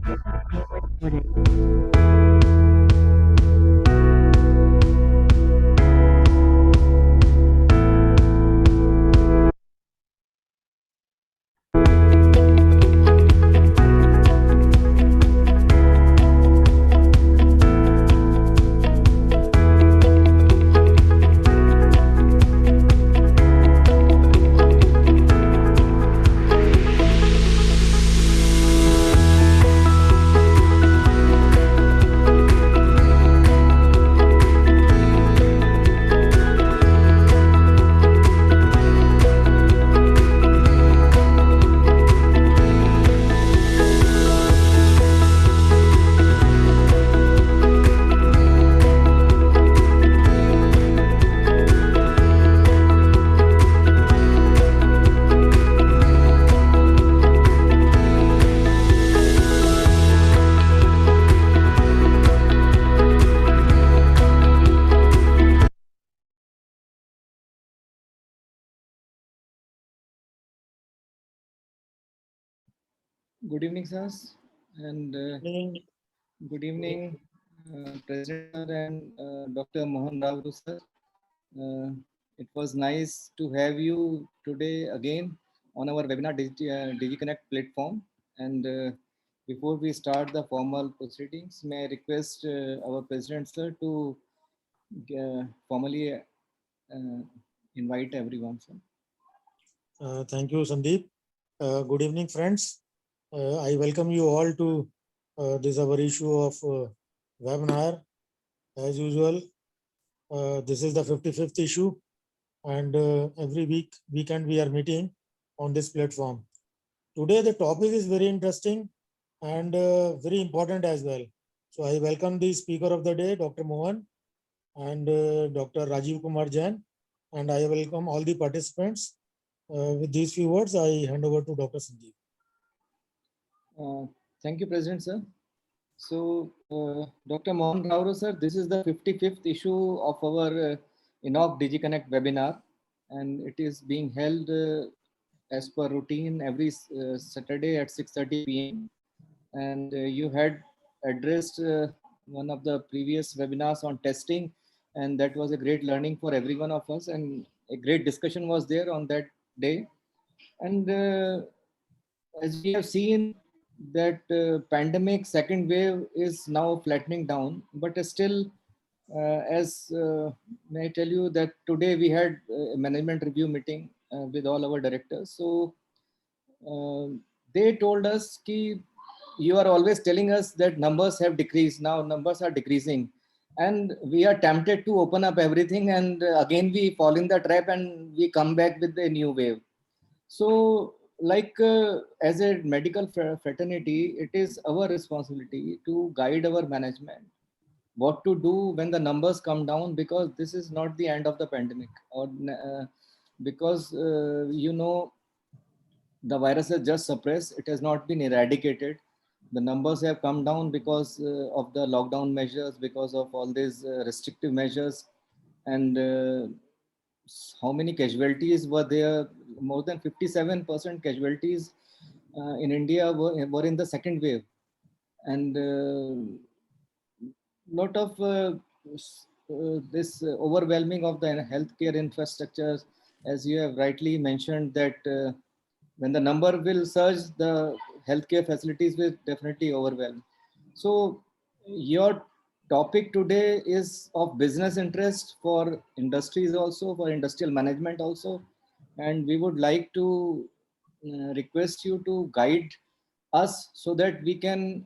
Good evening, sirs, and good evening, President sir and Dr. Mohan Ravuru sir. It was nice to have you today again on our webinar DigiConnect platform. And before we start the formal proceedings, may I request our President sir to formally invite everyone, sir. Thank you, Sandeep. Good evening, friends. I welcome you all to this our issue of webinar. As usual, this is the 55th issue, and every weekend we are meeting on this platform. Today the topic is very interesting and very important as well. So I welcome the speaker of the day, Dr. Mohan, and Dr. Rajiv Kumar Jain, and I welcome all the participants. With these few words, I hand over to Dr. Sandeep. Thank you, President sir. So, Dr. Mohan Ravuru sir, this is the 55th issue of our INOC DigiConnect webinar, and it is being held as per routine every Saturday at 6:30 p.m. And you had addressed one of the previous webinars on testing, and that was a great learning for every one of us, and a great discussion was there on that day. And as we have seen that pandemic second wave is now flattening down, but still, as may I tell you that today we had a management review meeting with all our directors. So they told us ki you are always telling us that numbers have decreased. Now numbers are decreasing, and we are tempted to open up everything, and again we fall in the trap and we come back with a new wave. So, like as a medical fraternity, it is our responsibility to guide our management what to do when the numbers come down, because this is not the end of the pandemic, or because the virus has just suppressed, it has not been eradicated. The numbers have come down because of the lockdown measures, because of all these restrictive measures. And how many casualties were there? More than 57% casualties in India were in the second wave. And lot of this overwhelming of the healthcare infrastructure, as you have rightly mentioned, that when the number will surge, the healthcare facilities will definitely overwhelm. So your topic today is of business interest for industries also, for industrial management also. And we would like to request you to guide us so that we can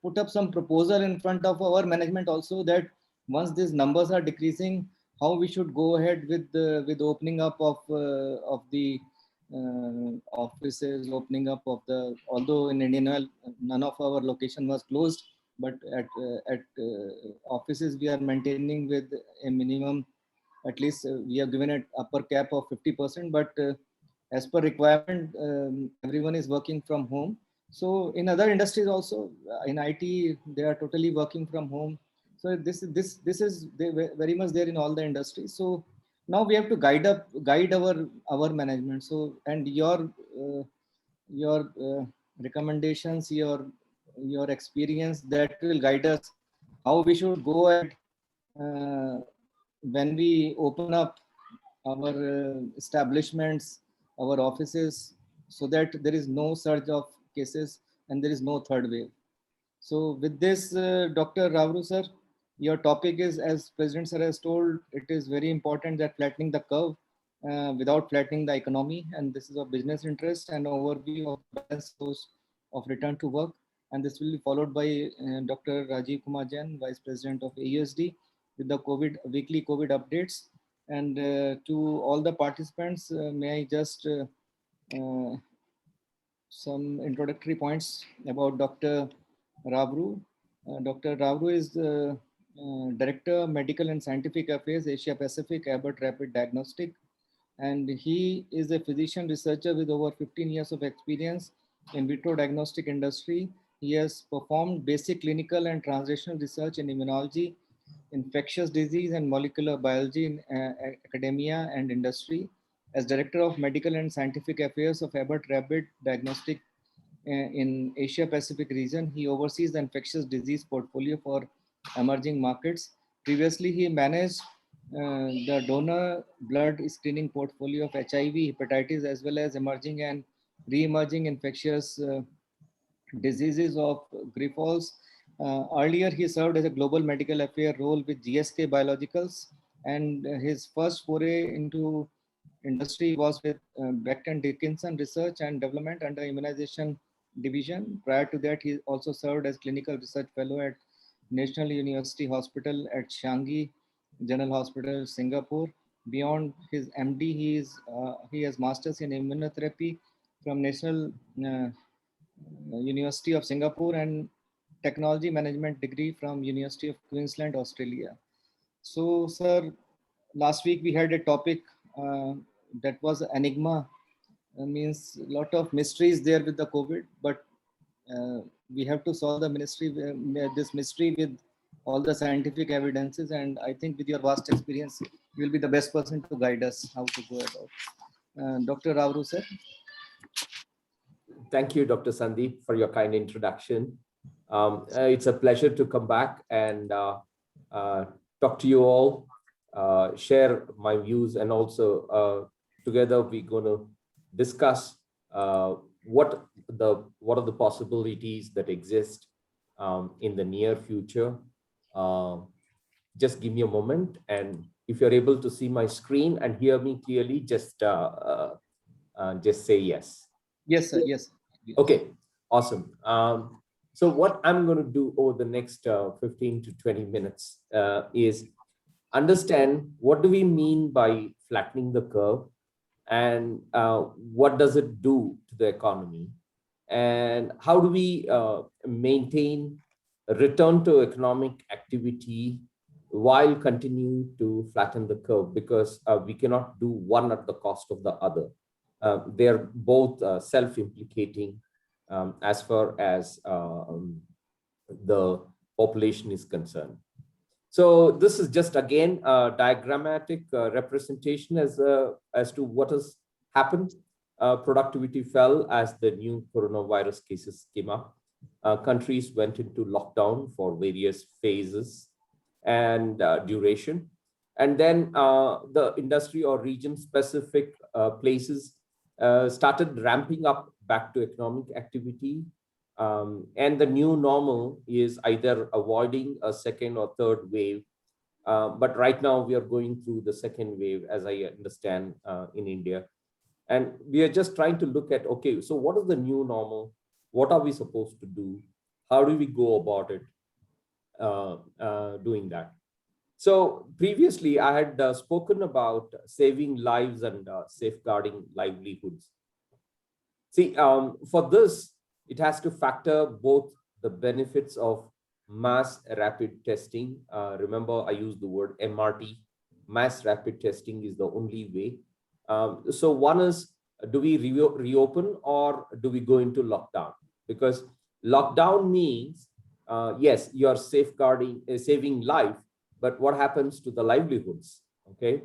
put up some proposal in front of our management also, that once these numbers are decreasing, how we should go ahead with opening up of the offices, opening up of the, although in Indian Oil none of our location was closed, but at offices we are maintaining with a minimum, at least we have given an upper cap of 50%, but as per requirement, everyone is working from home. So in other industries also, in IT, they are totally working from home. So this is very much there in all the industries. So now we have to guide our management. So, and your recommendations, your your experience that will guide us how we should go ahead when we open up our establishments, our offices, so that there is no surge of cases and there is no third wave. So with this, Dr. Ravuru sir, your topic is, as President sir has told, it is very important that flattening the curve without flattening the economy. And this is of business interest and overview of the balance source of return to work. And this will be followed by Dr. Rajiv Kumar Jain, Vice President of AUSD, with the weekly COVID updates. And to all the participants, may I just some introductory points about Dr. Ravuru. Dr. Ravuru is the Director, Medical and Scientific Affairs, Asia Pacific, Abbott Rapid Diagnostic. And he is a physician researcher with over 15 years of experience in vitro diagnostic industry. He has performed basic clinical and translational research in immunology, infectious disease and molecular biology in academia and industry. As Director of Medical and Scientific Affairs of Abbott Rapid Diagnostic in Asia Pacific region, he oversees the infectious disease portfolio for emerging markets. Previously, he managed the donor blood screening portfolio of HIV, hepatitis, as well as emerging and re-emerging infectious diseases of Grifols. Earlier, he served as a global medical affair role with GSK Biologicals, and his first foray into industry was with Becton Dickinson Research and Development under Immunization Division. Prior to that, he also served as clinical research fellow at National University Hospital at Changi General Hospital, Singapore. Beyond his MD, he has masters in immunotherapy from National University of Singapore and technology management degree from University of Queensland, Australia. So, sir, last week we had a topic that was enigma. Means a lot of mysteries there with the COVID, but we have to solve the this mystery with all the scientific evidences. And I think with your vast experience, you will be the best person to guide us how to go about. Dr. Ravuru, sir. Thank you, Dr. Sandeep, for your kind introduction. It's a pleasure to come back and talk to you all, share my views, and also together we're going to discuss what are the possibilities that exist in the near future. Just give me a moment, and if you're able to see my screen and hear me clearly, just say yes. Yes, sir. Yes. Okay, awesome. So what I'm going to do over the next 15 to 20 minutes is understand what do we mean by flattening the curve, and what does it do to the economy, and how do we maintain a return to economic activity while continue to flatten the curve, because we cannot do one at the cost of the other. They're both self-implicating as far as the population is concerned. So this is just again a diagrammatic representation as to what has happened. Productivity fell as the new coronavirus cases came up. Countries went into lockdown for various phases and duration. And then the industry or region specific places started ramping up back to economic activity. And the new normal is either avoiding a second or third wave. But right now we are going through the second wave, as I understand, in India. And we are just trying to look at, okay, so what is the new normal? What are we supposed to do? How do we go about it, doing that? So previously I had spoken about saving lives and safeguarding livelihoods. See, for this, it has to factor both the benefits of mass rapid testing. Remember, I used the word MRT. Mass rapid testing is the only way. So one is, do we reopen or do we go into lockdown? Because lockdown means, yes, you're safeguarding, saving life, but what happens to the livelihoods? Okay.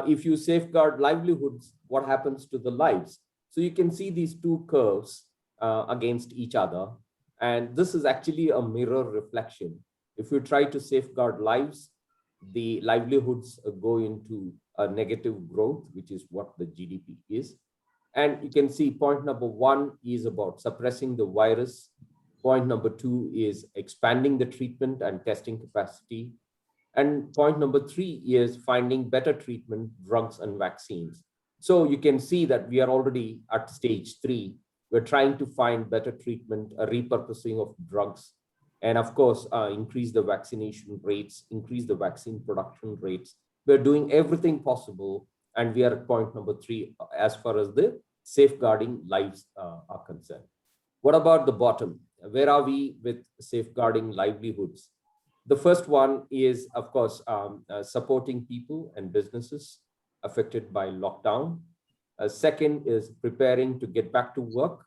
If you safeguard livelihoods, what happens to the lives? So you can see these two curves against each other. And this is actually a mirror reflection. If you try to safeguard lives, the livelihoods go into a negative growth, which is what the GDP is. And you can see point number 1 is about suppressing the virus. Point number 2 is expanding the treatment and testing capacity. And point number 3 is finding better treatment, drugs, and vaccines. So you can see that we are already at stage 3. We're trying to find better treatment, a repurposing of drugs, and of course, increase the vaccination rates, increase the vaccine production rates. We're doing everything possible, and we are at point number 3 as far as the safeguarding lives are concerned. What about the bottom? Where are we with safeguarding livelihoods? The first one is, of course, supporting people and businesses affected by lockdown. Second is preparing to get back to work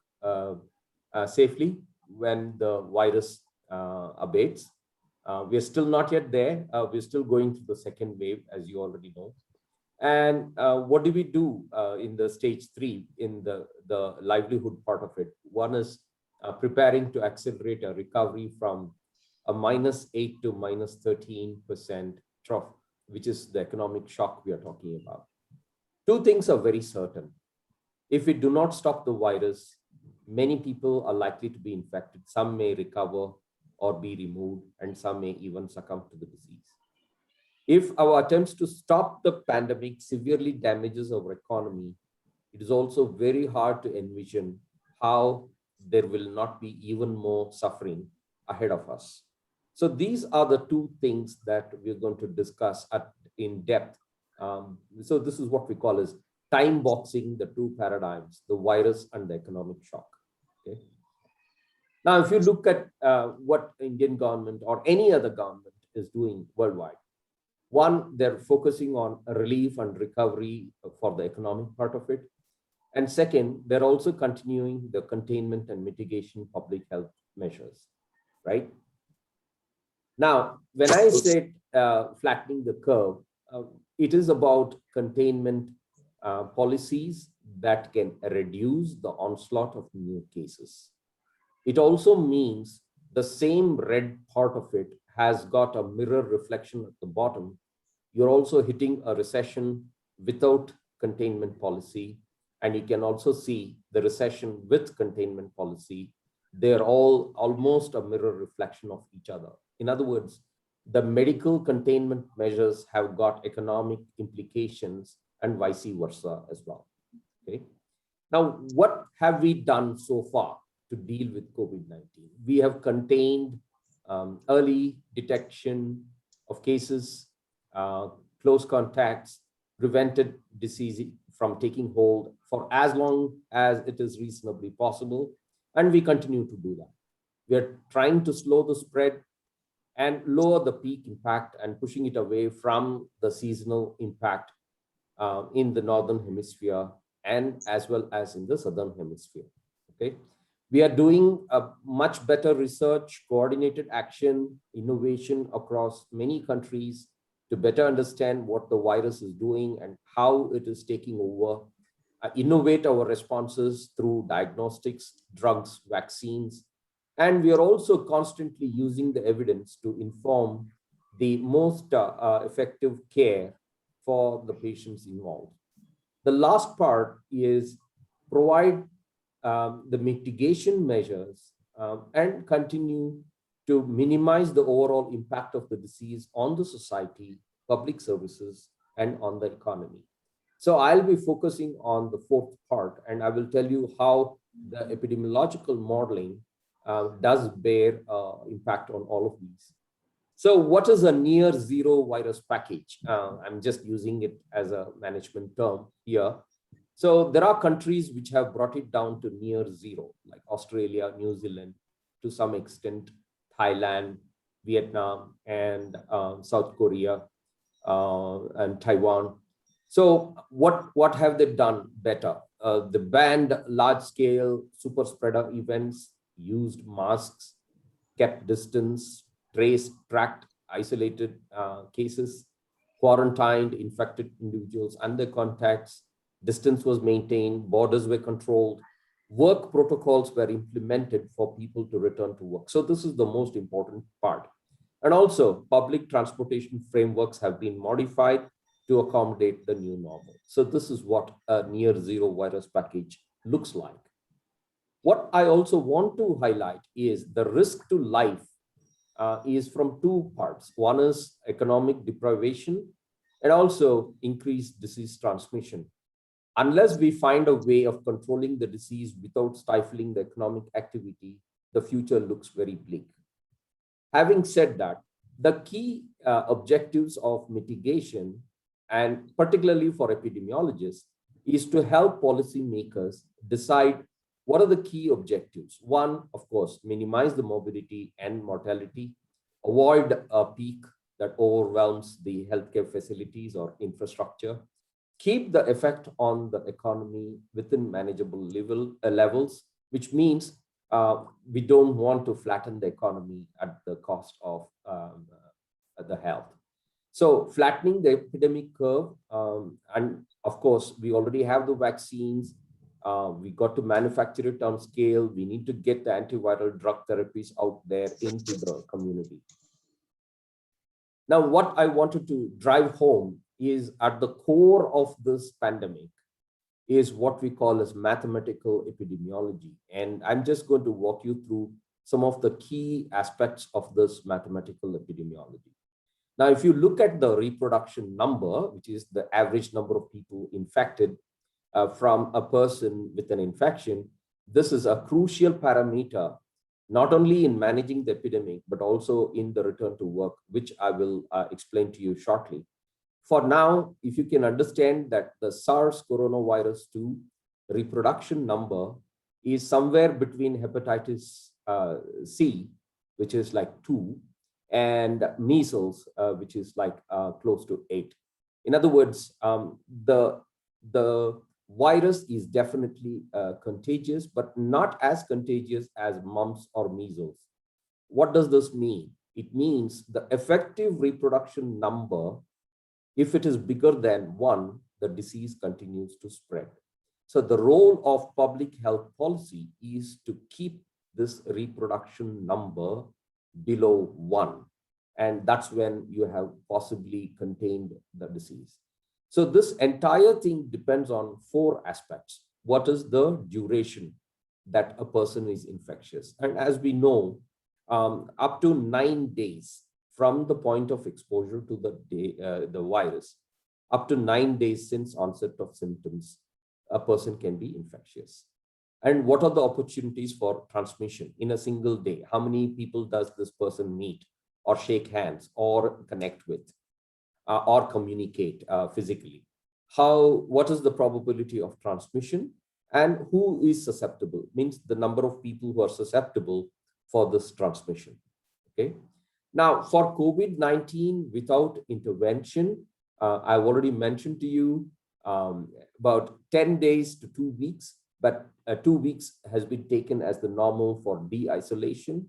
safely when the virus abates. We're still not yet there. We're still going through the second wave, as you already know. And what do we do in the stage 3, in the livelihood part of it? One is preparing to accelerate a recovery from a -8 to -13% trough, which is the economic shock we are talking about. Two things are very certain. If we do not stop the virus, many people are likely to be infected. Some may recover or be removed, and some may even succumb to the disease. If our attempts to stop the pandemic severely damages our economy, it is also very hard to envision how there will not be even more suffering ahead of us. So these are the two things that we're going to discuss in depth. So this is what we call as time boxing the two paradigms, the virus and the economic shock. Okay. Now, if you look at what Indian government or any other government is doing worldwide, one, they're focusing on relief and recovery for the economic part of it. And second, they're also continuing the containment and mitigation public health measures, right? Now, when I said flattening the curve, it is about containment policies that can reduce the onslaught of new cases. It also means the same red part of it has got a mirror reflection at the bottom. You're also hitting a recession without containment policy. And you can also see the recession with containment policy. They're all almost a mirror reflection of each other. In other words, the medical containment measures have got economic implications and vice versa as well. Okay. Now, what have we done so far to deal with COVID-19? We have contained early detection of cases, close contacts, prevented disease from taking hold for as long as it is reasonably possible. And we continue to do that. We are trying to slow the spread and lower the peak impact and pushing it away from the seasonal impact in the Northern Hemisphere and as well as in the Southern Hemisphere. Okay. We are doing a much better research, coordinated action, innovation across many countries to better understand what the virus is doing and how it is taking over, innovate our responses through diagnostics, drugs, vaccines. And we are also constantly using the evidence to inform the most effective care for the patients involved. The last part is provide the mitigation measures and continue to minimize the overall impact of the disease on the society, public services, and on the economy. So I'll be focusing on the fourth part, and I will tell you how the epidemiological modeling does bear impact on all of these. So what is a near zero virus package? I'm just using it as a management term here. So there are countries which have brought it down to near zero, like Australia, New Zealand, to some extent, Thailand, Vietnam, and South Korea, and Taiwan. So what have they done better? They banned large-scale super spreader events, used masks, kept distance, traced, tracked, isolated cases, quarantined infected individuals and their contacts. Distance was maintained, borders were controlled. Work protocols were implemented for people to return to work. So this is the most important part. And also public transportation frameworks have been modified to accommodate the new normal. So this is what a near zero virus package looks like. What I also want to highlight is the risk to life is from two parts. One is economic deprivation and also increased disease transmission. Unless we find a way of controlling the disease without stifling the economic activity, the future looks very bleak. Having said that, the key objectives of mitigation, and particularly for epidemiologists, is to help policymakers decide what are the key objectives. One, of course, minimize the morbidity and mortality, avoid a peak that overwhelms the healthcare facilities or infrastructure, keep the effect on the economy within manageable levels, which means we don't want to flatten the economy at the cost of the health. So flattening the epidemic curve, and of course, we already have the vaccines. We got to manufacture it on scale. We need to get the antiviral drug therapies out there into the community. Now, what I wanted to drive home is at the core of this pandemic is what we call as mathematical epidemiology. And I'm just going to walk you through some of the key aspects of this mathematical epidemiology. Now, if you look at the reproduction number, which is the average number of people infected from a person with an infection, this is a crucial parameter, not only in managing the epidemic, but also in the return to work, which I will explain to you shortly. For now, if you can understand that the SARS coronavirus 2 reproduction number is somewhere between hepatitis C, which is like 2, and measles, which is like close to 8. In other words, the virus is definitely contagious, but not as contagious as mumps or measles. What does this mean? It means the effective reproduction number, if it is bigger than 1, the disease continues to spread. So the role of public health policy is to keep this reproduction number below 1. And that's when you have possibly contained the disease. So this entire thing depends on 4 aspects. What is the duration that a person is infectious? And as we know, up to 9 days from the point of exposure to the virus, up to 9 days since onset of symptoms, a person can be infectious. And what are the opportunities for transmission in a single day? How many people does this person meet or shake hands or connect with or communicate physically? What is the probability of transmission? And who is susceptible? Means the number of people who are susceptible for this transmission. Okay. Now, for COVID-19 without intervention, I've already mentioned to you about 10 days to 2 weeks, but 2 weeks has been taken as the normal for de-isolation.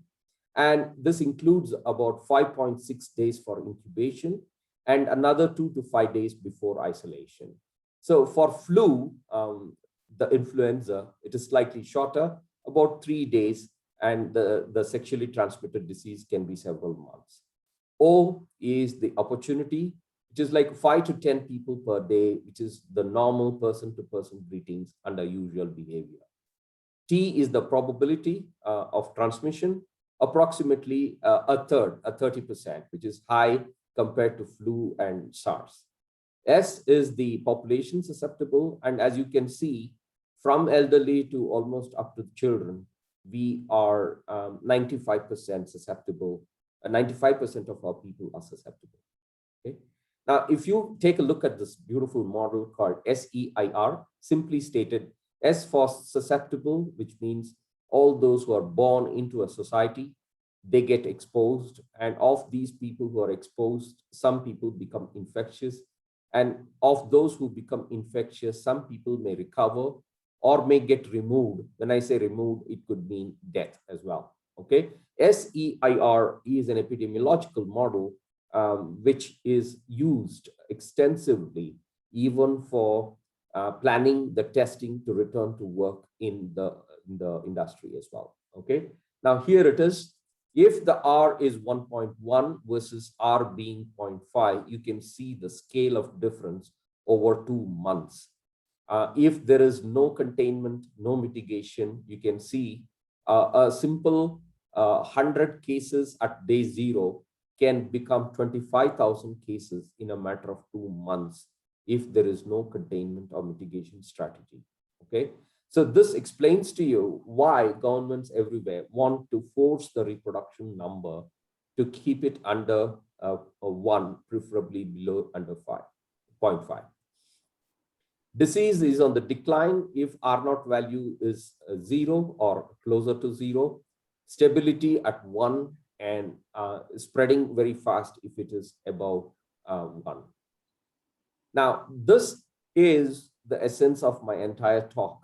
And this includes about 5.6 days for incubation and another 2 to 5 days before isolation. So for flu, the influenza, it is slightly shorter, about 3 days, and the sexually transmitted disease can be several months. O is the opportunity, which is like 5 to 10 people per day, which is the normal person-to-person greetings under usual behavior. T is the probability of transmission, approximately a third, 30%, which is high compared to flu and SARS. S is the population susceptible, and as you can see, from elderly to almost up to children, we are 95% susceptible. 95% of our people are susceptible. Okay. Now, if you take a look at this beautiful model called SEIR, simply stated, S for susceptible, which means all those who are born into a society, they get exposed. And of these people who are exposed, some people become infectious. And of those who become infectious, some people may recover or may get removed. When I say removed, it could mean death as well. Okay. SEIR is an epidemiological model which is used extensively even for planning the testing to return to work in the in the industry as well. Okay. Now here it is. If the R is 1.1 versus R being 0.5, you can see the scale of difference over 2 months. If there is no containment, no mitigation, you can see a simple 100 cases at day 0 can become 25,000 cases in a matter of 2 months if there is no containment or mitigation strategy. Okay. So this explains to you why governments everywhere want to force the reproduction number to keep it under 1, preferably below under 0.5. Disease is on the decline if R naught value is 0 or closer to 0. Stability at 1 and spreading very fast if it is above 1. Now, this is the essence of my entire talk.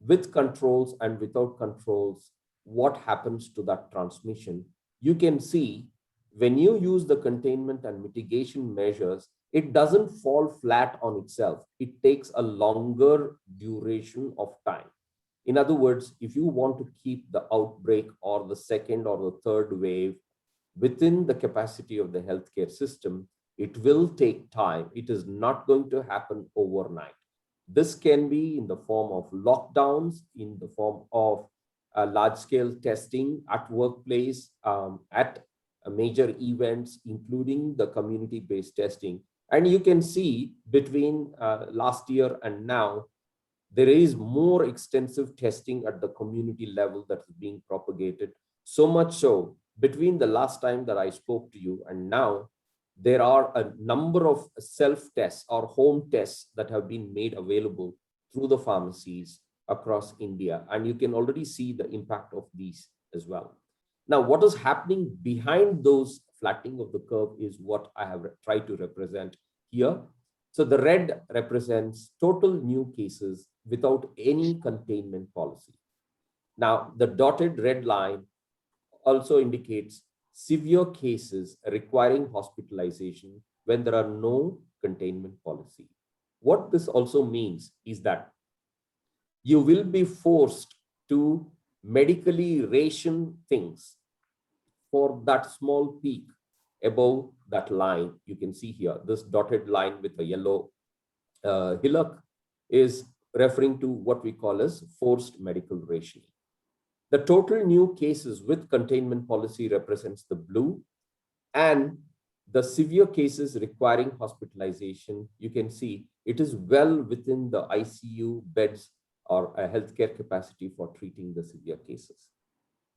With controls and without controls, what happens to that transmission? You can see when you use the containment and mitigation measures, it doesn't fall flat on itself. It takes a longer duration of time. In other words, if you want to keep the outbreak or the second or the third wave within the capacity of the healthcare system, it will take time. It is not going to happen overnight. This can be in the form of lockdowns, in the form of large-scale testing at workplace, at major events, including the community-based testing. And you can see between last year and now, there is more extensive testing at the community level that is being propagated. So much so, between the last time that I spoke to you and now, there are a number of self-tests or home tests that have been made available through the pharmacies across India. And you can already see the impact of these as well. Now, what is happening behind those flattening of the curve is what I have tried to represent here. So the red represents total new cases without any containment policy. Now, the dotted red line also indicates severe cases requiring hospitalization when there are no containment policy. What this also means is that you will be forced to medically ration things for that small peak above that line. You can see here, this dotted line with a yellow hillock is referring to what we call as forced medical rationing. The total new cases with containment policy represents the blue, and the severe cases requiring hospitalization, you can see it is well within the ICU beds or a healthcare capacity for treating the severe cases.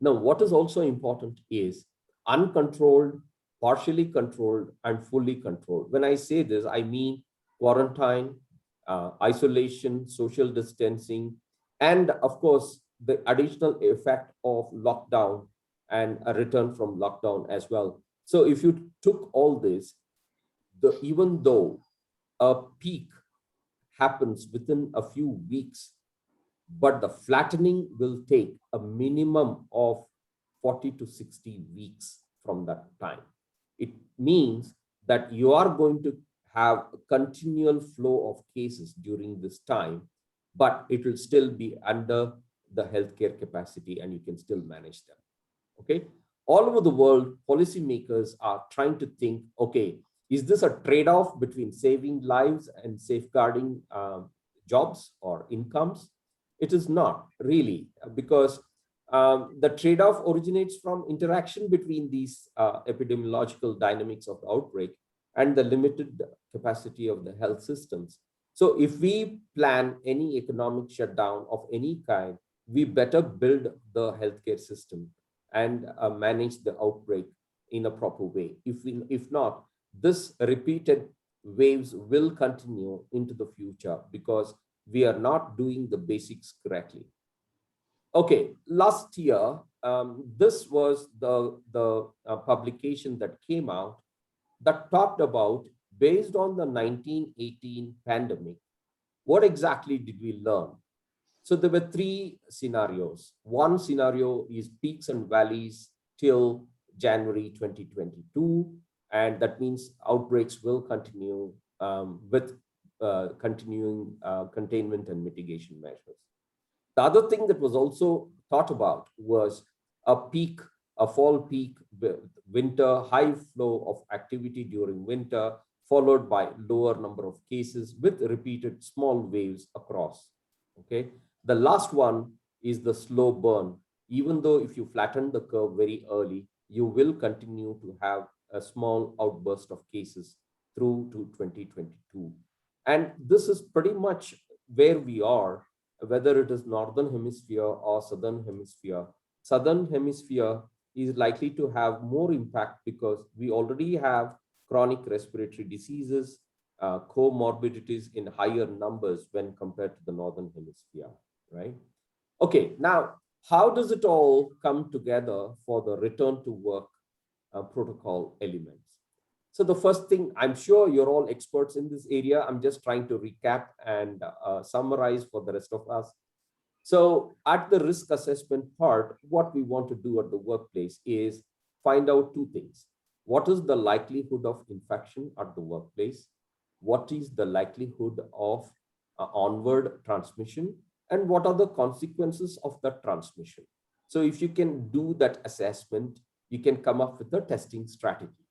Now, what is also important is uncontrolled, partially controlled, and fully controlled. When I say this, I mean quarantine, isolation, social distancing, and of course, the additional effect of lockdown and a return from lockdown as well. So if you took all this, even though a peak happens within a few weeks, but the flattening will take a minimum of 40 to 60 weeks from that time. It means that you are going to have a continual flow of cases during this time, but it will still be under the healthcare capacity and you can still manage them. Okay. All over the world, policymakers are trying to think, okay, is this a trade-off between saving lives and safeguarding jobs or incomes? It is not really, because the trade-off originates from interaction between these epidemiological dynamics of the outbreak and the limited capacity of the health systems. So if we plan any economic shutdown of any kind, we better build the healthcare system and manage the outbreak in a proper way. If not, this repeated waves will continue into the future because we are not doing the basics correctly. Okay, last year, this was the publication that came out that talked about, based on the 1918 pandemic, what exactly did we learn? So there were 3 scenarios. One scenario is peaks and valleys till January 2022, and that means outbreaks will continue with continuing containment and mitigation measures. The other thing that was also thought about was a peak, a fall peak, winter, high flow of activity during winter, followed by lower number of cases with repeated small waves across. Okay. The last one is the slow burn. Even though if you flatten the curve very early, you will continue to have a small outburst of cases through to 2022. And this is pretty much where we are, whether it is northern hemisphere or southern hemisphere. Southern hemisphere is likely to have more impact because we already have chronic respiratory diseases, comorbidities in higher numbers when compared to the northern hemisphere, right? Okay, now, how does it all come together for the return to work protocol elements? So the first thing, I'm sure you're all experts in this area. I'm just trying to recap and summarize for the rest of us. So at the risk assessment part, what we want to do at the workplace is find out two things. What is the likelihood of infection at the workplace? What is the likelihood of onward transmission? And what are the consequences of that transmission? So if you can do that assessment, you can come up with a testing strategy.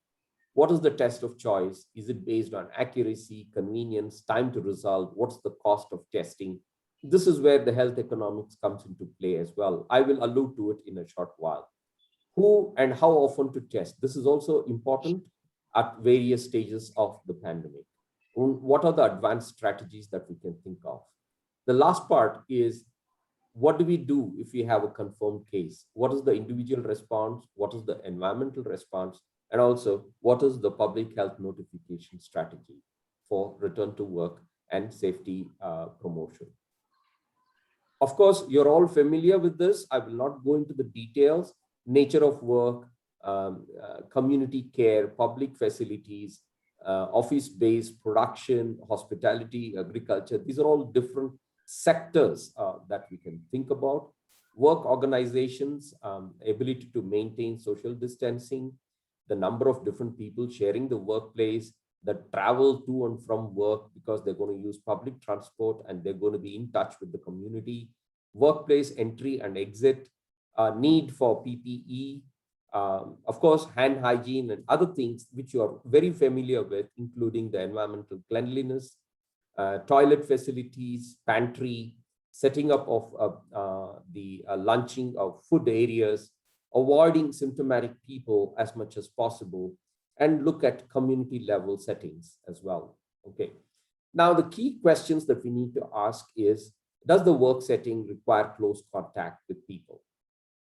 What is the test of choice? Is it based on accuracy, convenience, time to result? What's the cost of testing? This is where the health economics comes into play as well. I will allude to it in a short while. Who and how often to test? This is also important at various stages of the pandemic. What are the advanced strategies that we can think of? The last part is, what do we do if we have a confirmed case? What is the individual response? What is the environmental response? And also, what is the public health notification strategy for return to work and safety promotion? Of course, you're all familiar with this. I will not go into the details. Nature of work, community care, public facilities, office-based production, hospitality, agriculture. These are all different sectors that we can think about. Work organizations, ability to maintain social distancing, the number of different people sharing the workplace, the travel to and from work because they're going to use public transport and they're going to be in touch with the community, workplace entry and exit, need for PPE, of course, hand hygiene and other things which you are very familiar with, including the environmental cleanliness, toilet facilities, pantry, setting up of the lunching of food areas, avoiding symptomatic people as much as possible, and look at community level settings as well. Okay. Now, the key questions that we need to ask is, does the work setting require close contact with people?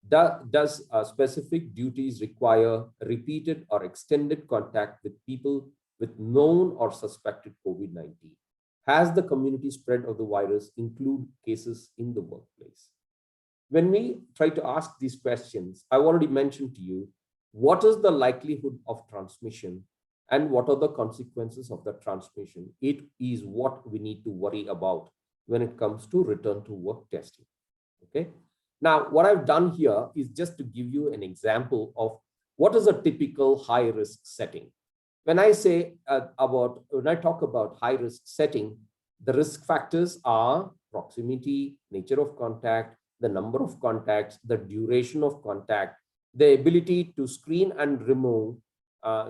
Does specific duties require repeated or extended contact with people with known or suspected COVID-19? Has the community spread of the virus include cases in the workplace? When we try to ask these questions, I've already mentioned to you, what is the likelihood of transmission and what are the consequences of the transmission? It is what we need to worry about when it comes to return to work testing. Okay. Now, what I've done here is just to give you an example of what is a typical high risk setting. When I say when I talk about high risk setting, the risk factors are proximity, nature of contact, the number of contacts, the duration of contact, the ability to screen and remove.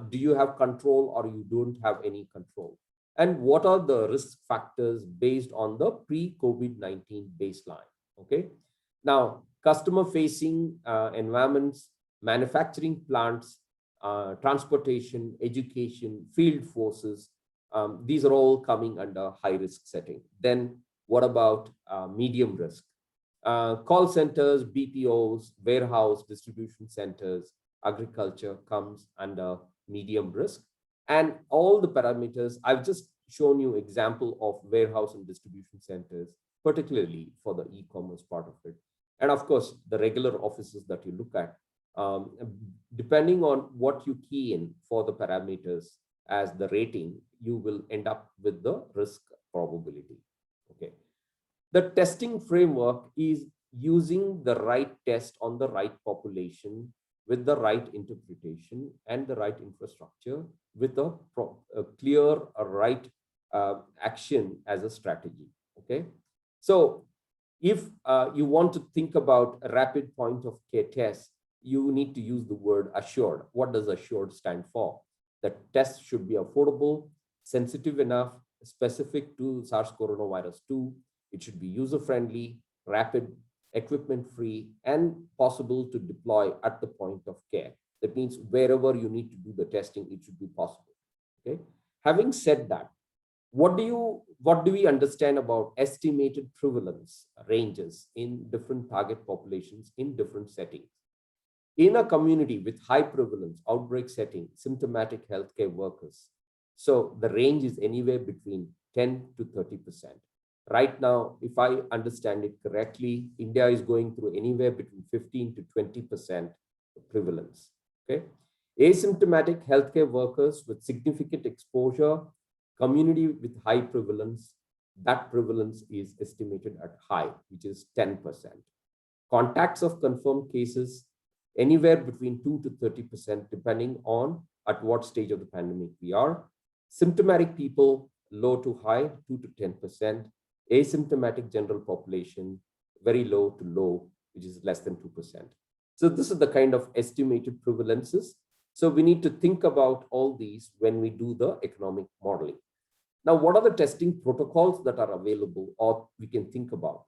Do you have control or you don't have any control? And what are the risk factors based on the pre-COVID-19 baseline? Okay. Now, customer facing environments, manufacturing plants, transportation, education, field forces, these are all coming under high risk setting. Then what about medium risk? Call centers, BPOs, warehouse, distribution centers, agriculture comes under medium risk. And all the parameters, I've just shown you example of warehouse and distribution centers, particularly for the e-commerce part of it. And of course, the regular offices that you look at, depending on what you key in for the parameters as the rating, you will end up with the risk probability. Okay. The testing framework is using the right test on the right population with the right interpretation and the right infrastructure with a clear right action as a strategy. Okay. So If you want to think about a rapid point of care test, you need to use the word assured. What does assured stand for? The test should be affordable, sensitive enough, specific to SARS coronavirus 2. It should be user-friendly, rapid, equipment-free, and possible to deploy at the point of care. That means wherever you need to do the testing, it should be possible. Okay. Having said that, what do we understand about estimated prevalence ranges in different target populations in different settings? In a community with high prevalence outbreak setting, symptomatic healthcare workers, so the range is anywhere between 10 to 30%. Right now, if I understand it correctly, India is going through anywhere between 15 to 20% prevalence. Okay. Asymptomatic healthcare workers with significant exposure, community with high prevalence, that prevalence is estimated at high, which is 10%. Contacts of confirmed cases, anywhere between 2 to 30%, depending on at what stage of the pandemic we are. Symptomatic people, low to high, 2 to 10%. Asymptomatic general population, very low to low, which is less than 2%. So this is the kind of estimated prevalences. So we need to think about all these when we do the economic modeling. Now, what are the testing protocols that are available or we can think about?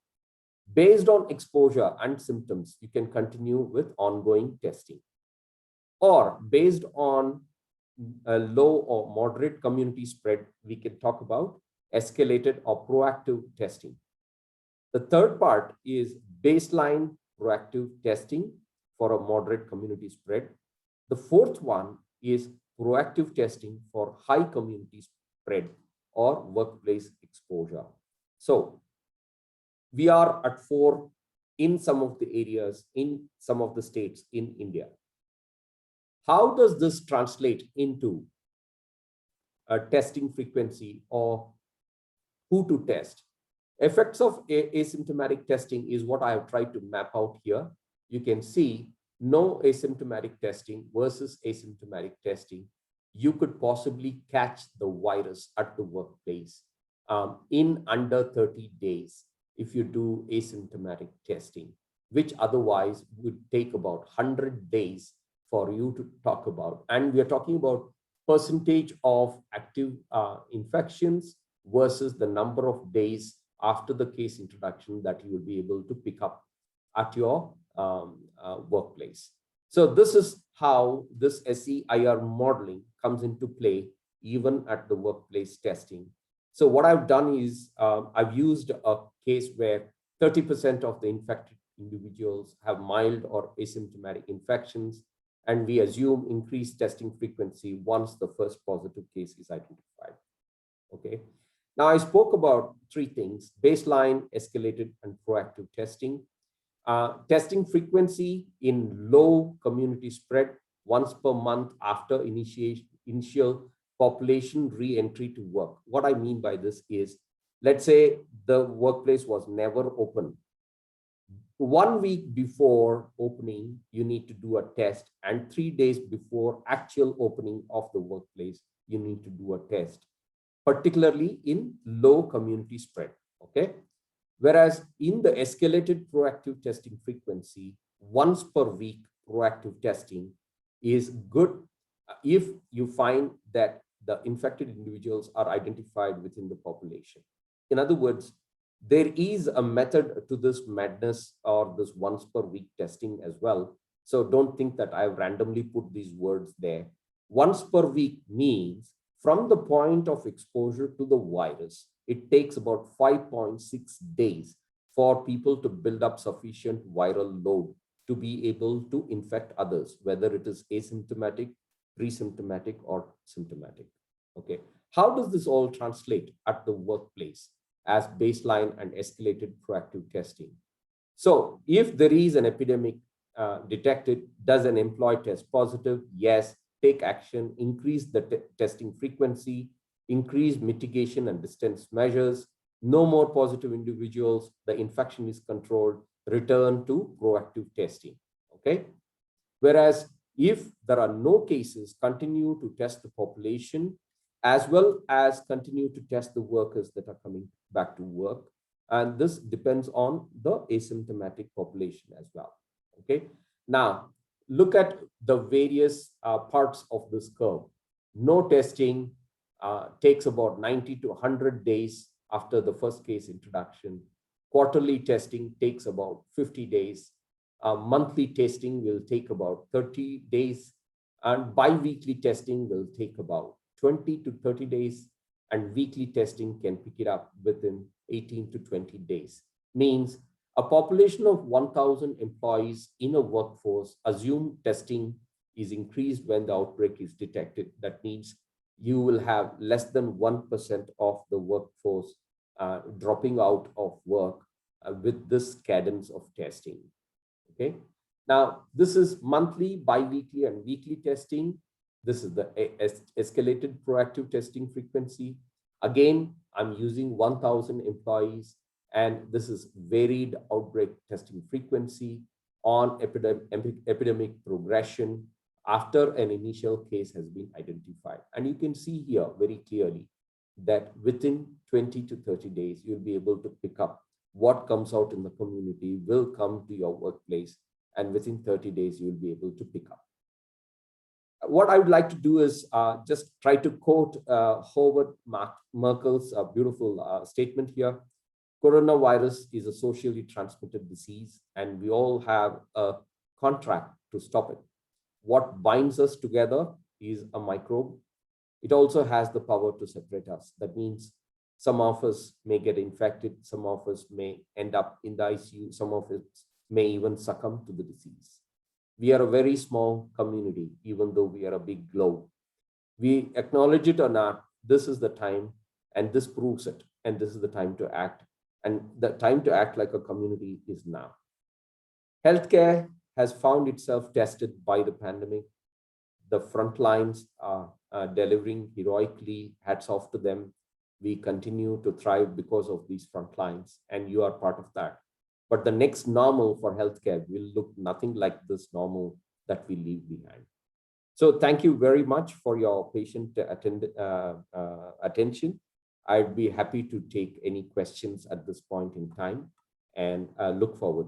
Based on exposure and symptoms, you can continue with ongoing testing. Or based on a low or moderate community spread, we can talk about escalated or proactive testing. The third part is baseline proactive testing for a moderate community spread. The fourth one is proactive testing for high community spread or workplace exposure. So we are at 4 in some of the areas, in some of the states in India. How does this translate into a testing frequency or who to test? Effects of asymptomatic testing is what I have tried to map out here. You can see no asymptomatic testing versus asymptomatic testing. You could possibly catch the virus at the workplace in under 30 days if you do asymptomatic testing, which otherwise would take about 100 days for you to talk about. And we are talking about percentage of active infections versus the number of days after the case introduction that you will be able to pick up at your workplace. So this is how this SEIR modeling comes into play even at the workplace testing. So what I've done is I've used a case where 30% of the infected individuals have mild or asymptomatic infections, and we assume increased testing frequency once the first positive case is identified. Okay. Now I spoke about 3 things: baseline, escalated, and proactive testing. Testing frequency in low community spread, once per month after initial population re-entry to work. What I mean by this is, let's say the workplace was never open. 1 week before opening, you need to do a test, and 3 days before actual opening of the workplace, you need to do a test, particularly in low community spread. Okay. Whereas in the escalated proactive testing frequency, once per week proactive testing is good if you find that the infected individuals are identified within the population. In other words, there is a method to this madness or this once per week testing as well. So don't think that I've randomly put these words there. Once per week means from the point of exposure to the virus, it takes about 5.6 days for people to build up sufficient viral load to be able to infect others, whether it is asymptomatic, pre-symptomatic, or symptomatic. Okay. How does this all translate at the workplace as baseline and escalated proactive testing? So if there is an epidemic detected, does an employee test positive? Yes. Take action, increase the testing frequency, increase mitigation and distance measures, no more positive individuals, the infection is controlled, return to proactive testing. Okay. Whereas if there are no cases, continue to test the population as well as continue to test the workers that are coming back to work. And this depends on the asymptomatic population as well. Okay. Now, look at the various parts of this curve. No testing takes about 90 to 100 days after the first case introduction. Quarterly testing takes about 50 days. Monthly testing will take about 30 days. And bi-weekly testing will take about 20 to 30 days. And weekly testing can pick it up within 18 to 20 days. Means a population of 1,000 employees in a workforce, assume testing is increased when the outbreak is detected. That means you will have less than 1% of the workforce dropping out of work with this cadence of testing. Okay. Now, this is monthly, bi-weekly, and weekly testing. This is the escalated proactive testing frequency. Again, I'm using 1,000 employees, and this is varied outbreak testing frequency on epidemic progression after an initial case has been identified. And you can see here very clearly that within 20 to 30 days, you'll be able to pick up what comes out in the community will come to your workplace, and within 30 days, you'll be able to pick up. What I would like to do is just try to quote Howard Merkel's beautiful statement here. Coronavirus is a socially transmitted disease, and we all have a contract to stop it. What binds us together is a microbe. It also has the power to separate us. That means some of us may get infected, some of us may end up in the ICU, some of us may even succumb to the disease. We are a very small community, even though we are a big globe. We acknowledge it or not, this is the time, and this proves it, and this is the time to act. And the time to act like a community is now. Healthcare has found itself tested by the pandemic. The front lines are delivering heroically, hats off to them. We continue to thrive because of these front lines, and you are part of that. But the next normal for healthcare will look nothing like this normal that we leave behind. So thank you very much for your patient attention. I'd be happy to take any questions at this point in time, and look forward.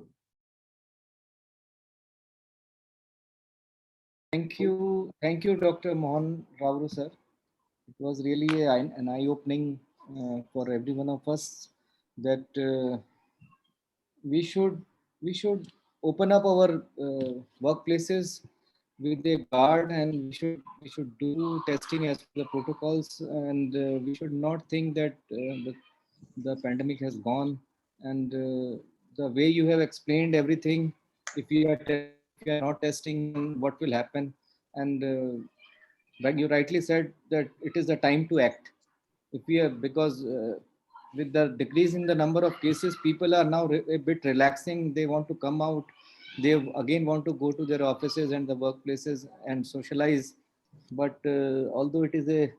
Thank you, Dr. Mohan Ravuru, sir. It was really an eye-opening for every one of us that we should open up our workplaces with a guard, and we should do testing as per the protocols, and we should not think that the pandemic has gone. And the way you have explained everything, if you are not testing, what will happen? And like you rightly said, that it is the time to act. If we are, because with the decrease in the number of cases, people are now a bit relaxing. They want to come out. They again want to go to their offices and the workplaces and socialize. But although it is a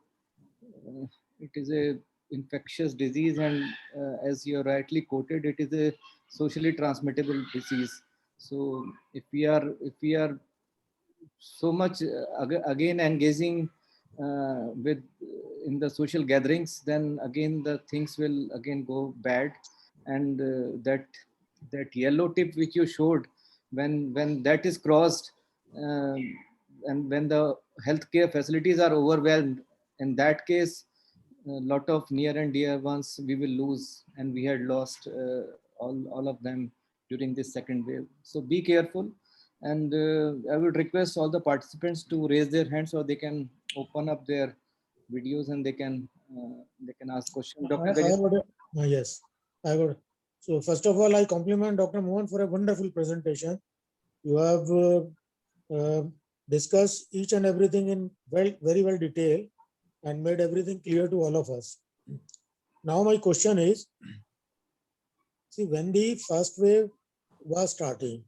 infectious disease, and as you rightly quoted, it is a socially transmittable disease. So if we are so much again engaging with in the social gatherings, then again the things will again go bad. And that yellow tip which you showed, when that is crossed, and when the healthcare facilities are overwhelmed, in that case a lot of near and dear ones we will lose, and we had lost all of them during this second wave. So be careful. And I would request all the participants to raise their hands so they can open up their videos and they can ask questions. Yes, I would. So first of all, I compliment Dr. Mohan for a wonderful presentation. You have discussed each and everything in very well detail and made everything clear to all of us. Now my question is, see, when the first wave was starting,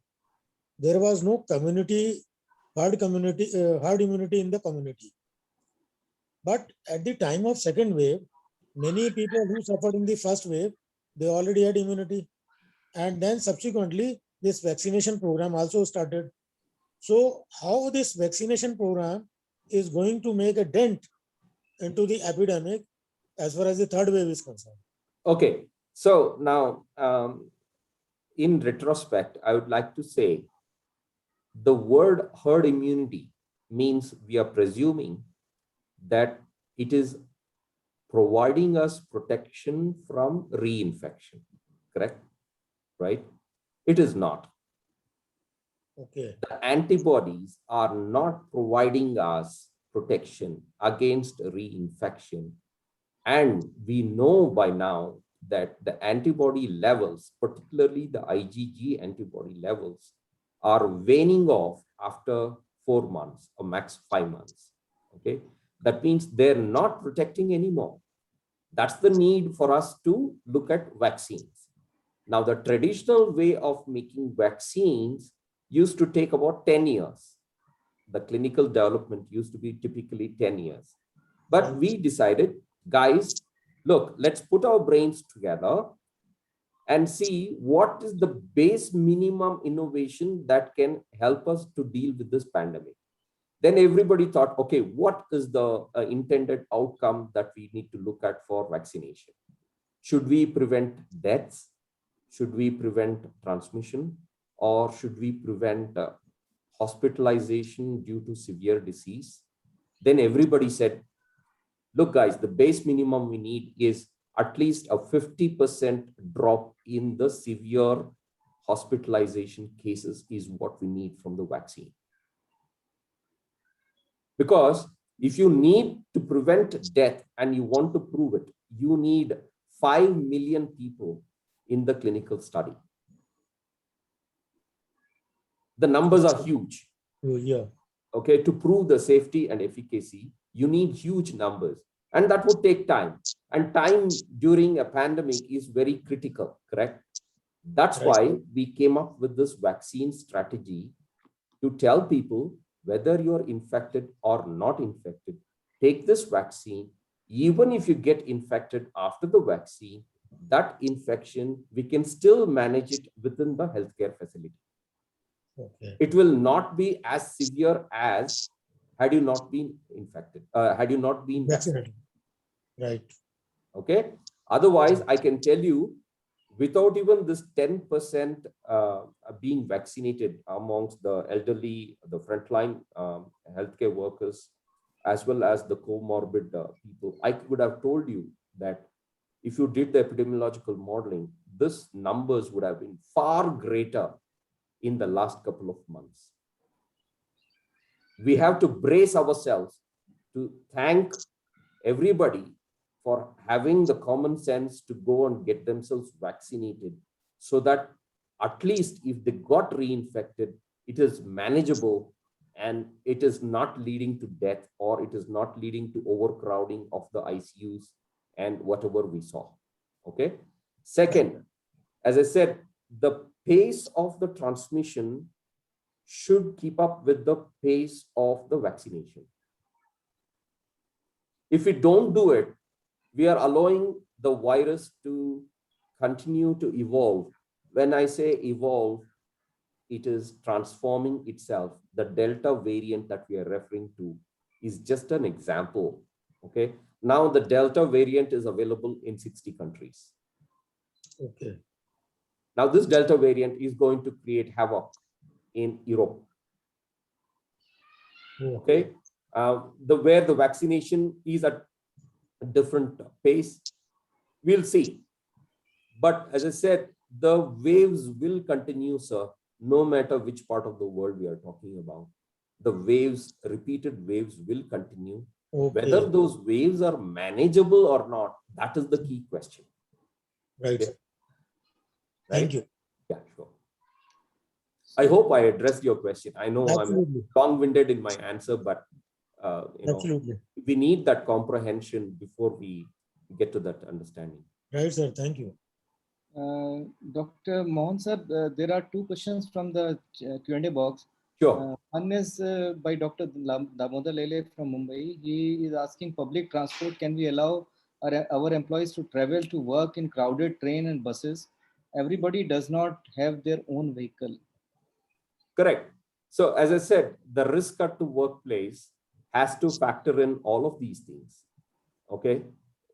there was no herd immunity in the community. But at the time of second wave, many people who suffered in the first wave, they already had immunity. And then subsequently, this vaccination program also started. So how this vaccination program is going to make a dent into the epidemic as far as the third wave is concerned? Okay, So now, in retrospect, I would like to say the word herd immunity means we are presuming that it is providing us protection from reinfection, correct? Right? It is not. Okay. The antibodies are not providing us protection against reinfection. And we know by now that the antibody levels, particularly the IgG antibody levels, are waning off after 4 months or max 5 months. Okay, that means they're not protecting anymore. That's the need for us to look at vaccines. Now, the traditional way of making vaccines used to take about 10 years. The clinical development used to be typically 10 years. But we decided, guys, look, let's put our brains together and see what is the base minimum innovation that can help us to deal with this pandemic. Then everybody thought, okay, what is the intended outcome that we need to look at for vaccination? Should we prevent deaths? Should we prevent transmission? Or should we prevent hospitalization due to severe disease? Then everybody said, look, guys, the base minimum we need is at least a 50% drop in the severe hospitalization cases is what we need from the vaccine. Because if you need to prevent death and you want to prove it, you need 5 million people in the clinical study. The numbers are huge. Oh, yeah. Okay, to prove the safety and efficacy, you need huge numbers, and that would take time. And time during a pandemic is very critical, correct? That's why we came up with this vaccine strategy to tell people whether you're infected or not infected, take this vaccine. Even if you get infected after the vaccine, that infection, we can still manage it within the healthcare facility. Okay. It will not be as severe as had you not been infected, had you not been vaccinated. Right. Okay. Otherwise, I can tell you, without even this 10% being vaccinated amongst the elderly, the frontline healthcare workers, as well as the comorbid people, I would have told you that if you did the epidemiological modeling, this numbers would have been far greater in the last couple of months. We have to brace ourselves to thank everybody for having the common sense to go and get themselves vaccinated, so that at least if they got reinfected, it is manageable and it is not leading to death, or it is not leading to overcrowding of the ICUs and whatever we saw. Okay. Second, as I said, the pace of the transmission should keep up with the pace of the vaccination. If we don't do it, we are allowing the virus to continue to evolve. When I say evolve, it is transforming itself. The Delta variant that we are referring to is just an example. Okay. Now the Delta variant is available in 60 countries. Okay. Now this Delta variant is going to create havoc in Europe. Okay. Where the vaccination is at a different pace, we'll see. But as I said, the waves will continue, sir, no matter which part of the world we are talking about. The waves, repeated waves will continue. Okay. Whether those waves are manageable or not, that is the key question. Right. Okay. Thank you. Yeah, sure. I hope I addressed your question. I know Absolutely. I'm long-winded in my answer, but Absolutely. We need that comprehension before we get to that understanding. Right, sir. Thank you. Dr. Mohan sir, there are two questions from the Q&A box. Sure. One is by Dr. Damodar Lele from Mumbai. He is asking, public transport, can we allow our employees to travel to work in crowded train and buses? Everybody does not have their own vehicle. Correct. So as I said, the risk at the workplace has to factor in all of these things. Okay.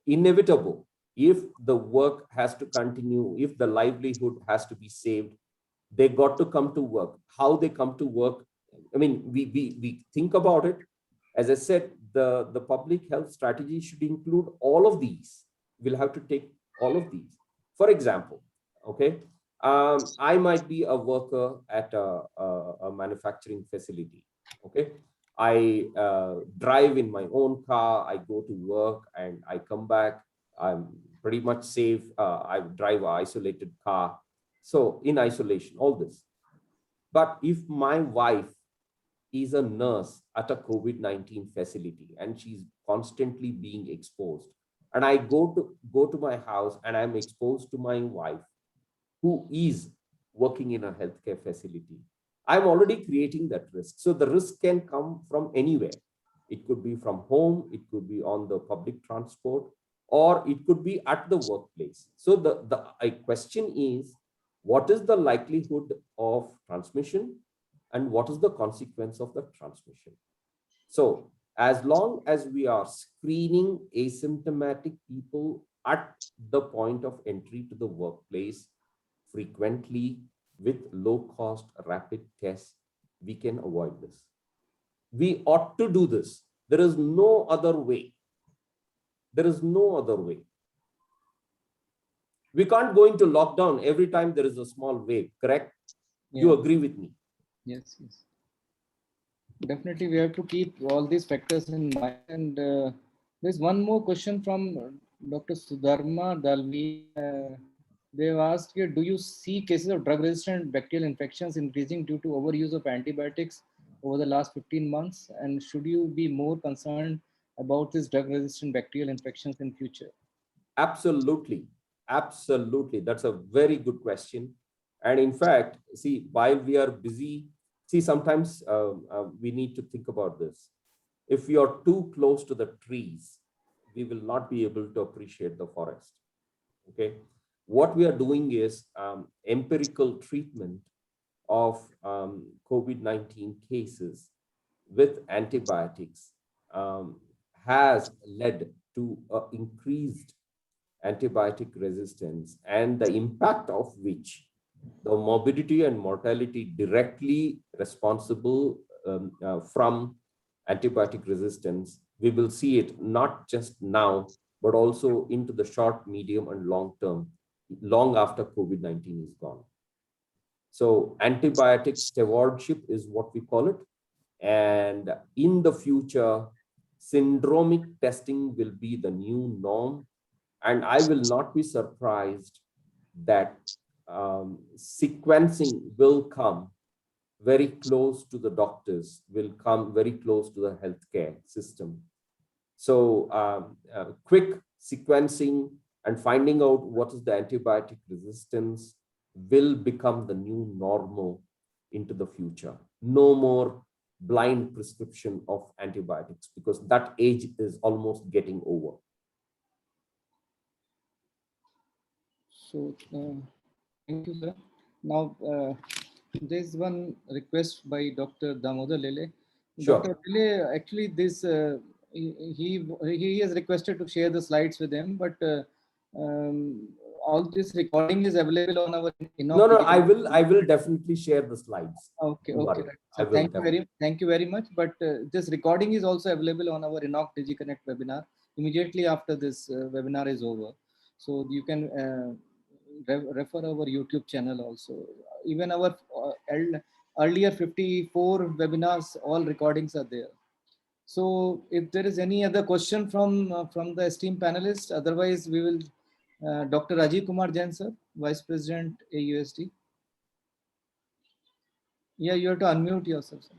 Inevitable. if the work has to continue, if the livelihood has to be saved, they got to come to work. How they come to work, I mean, we think about it. As I said, the public health strategy should include all of these. We'll have to take all of these. For example, okay, I might be a worker at a manufacturing facility. Okay, I drive in my own car. I go to work and I come back. I'm pretty much safe. I drive an isolated car. So in isolation, all this. But if my wife is a nurse at a COVID-19 facility and she's constantly being exposed, and I go to my house and I'm exposed to my wife who is working in a healthcare facility, I'm already creating that risk. So the risk can come from anywhere. It could be from home, it could be on the public transport, or it could be at the workplace. So the question is, what is the likelihood of transmission and what is the consequence of the transmission? So as long as we are screening asymptomatic people at the point of entry to the workplace frequently with low cost rapid tests, we can avoid this. We ought to do this. There is no other way. There is no other way. We can't go into lockdown every time there is a small wave, correct? Yeah. You agree with me? Yes, yes. Definitely, we have to keep all these factors in mind. And there's one more question from Dr. Sudharma Dalvi. They've asked here, do you see cases of drug-resistant bacterial infections increasing due to overuse of antibiotics over the last 15 months? And should you be more concerned about these drug-resistant bacterial infections in future? Absolutely. Absolutely. That's a very good question. And in fact, see, while we are busy, see, sometimes we need to think about this. If we are too close to the trees, we will not be able to appreciate the forest. Okay. What we are doing is empirical treatment of COVID-19 cases with antibiotics has led to increased antibiotic resistance, and the impact of which, the morbidity and mortality directly responsible from antibiotic resistance, we will see it not just now, but also into the short, medium, and long term, long after COVID-19 is gone. So antibiotic stewardship is what we call it. And in the future, syndromic testing will be the new norm. And I will not be surprised that sequencing will come very close to the doctors, will come very close to the healthcare system. So quick sequencing and finding out what is the antibiotic resistance will become the new normal into the future. No more blind prescription of antibiotics, because that age is almost getting over. So, thank you, sir. Now, there's one request by Dr. Damodar Lele. Sure. Dr. Lele, actually, this he has requested to share the slides with him, but all this recording is available on our. No, I will definitely share the slides. Okay, okay. Right. So thank you very much. But this recording is also available on our Enoch DigiConnect webinar immediately after this webinar is over. So you can refer our YouTube channel also. Even our earlier 54 webinars, all recordings are there. So if there is any other question from the esteemed panelists, otherwise we will, Dr. Rajiv Kumar Jain, sir, Vice President, AUSD. Yeah, you have to unmute yourself, sir.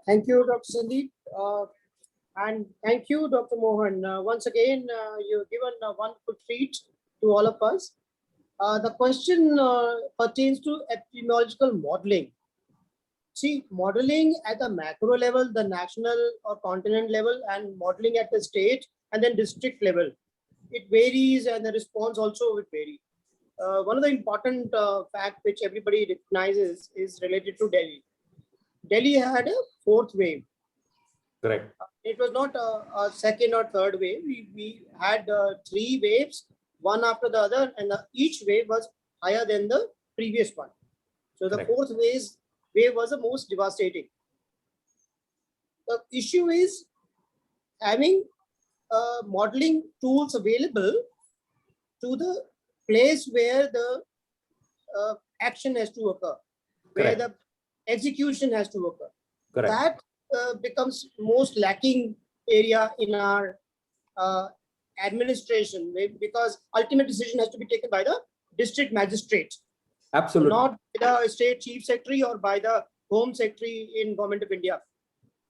Thank you, Dr. Sandeep. And thank you, Dr. Mohan. Once again, you've given one good treat to all of us. The question pertains to epidemiological modeling. See, modeling at the macro level, the national or continent level, and modeling at the state and then district level. It varies, and the response also would vary. One of the important fact which everybody recognizes is related to Delhi. Delhi had a fourth wave. Correct. It was not a second or third wave. We had 3 waves, one after the other, and each wave was higher than the previous one. So the Correct. fourth wave was the most devastating. The issue is having modeling tools available to the place where the action has to occur, where Correct. the execution has to occur. Correct. That becomes most lacking area in our administration, because ultimate decision has to be taken by the district magistrate, Absolutely. not by the state chief secretary or by the home secretary in Government of India.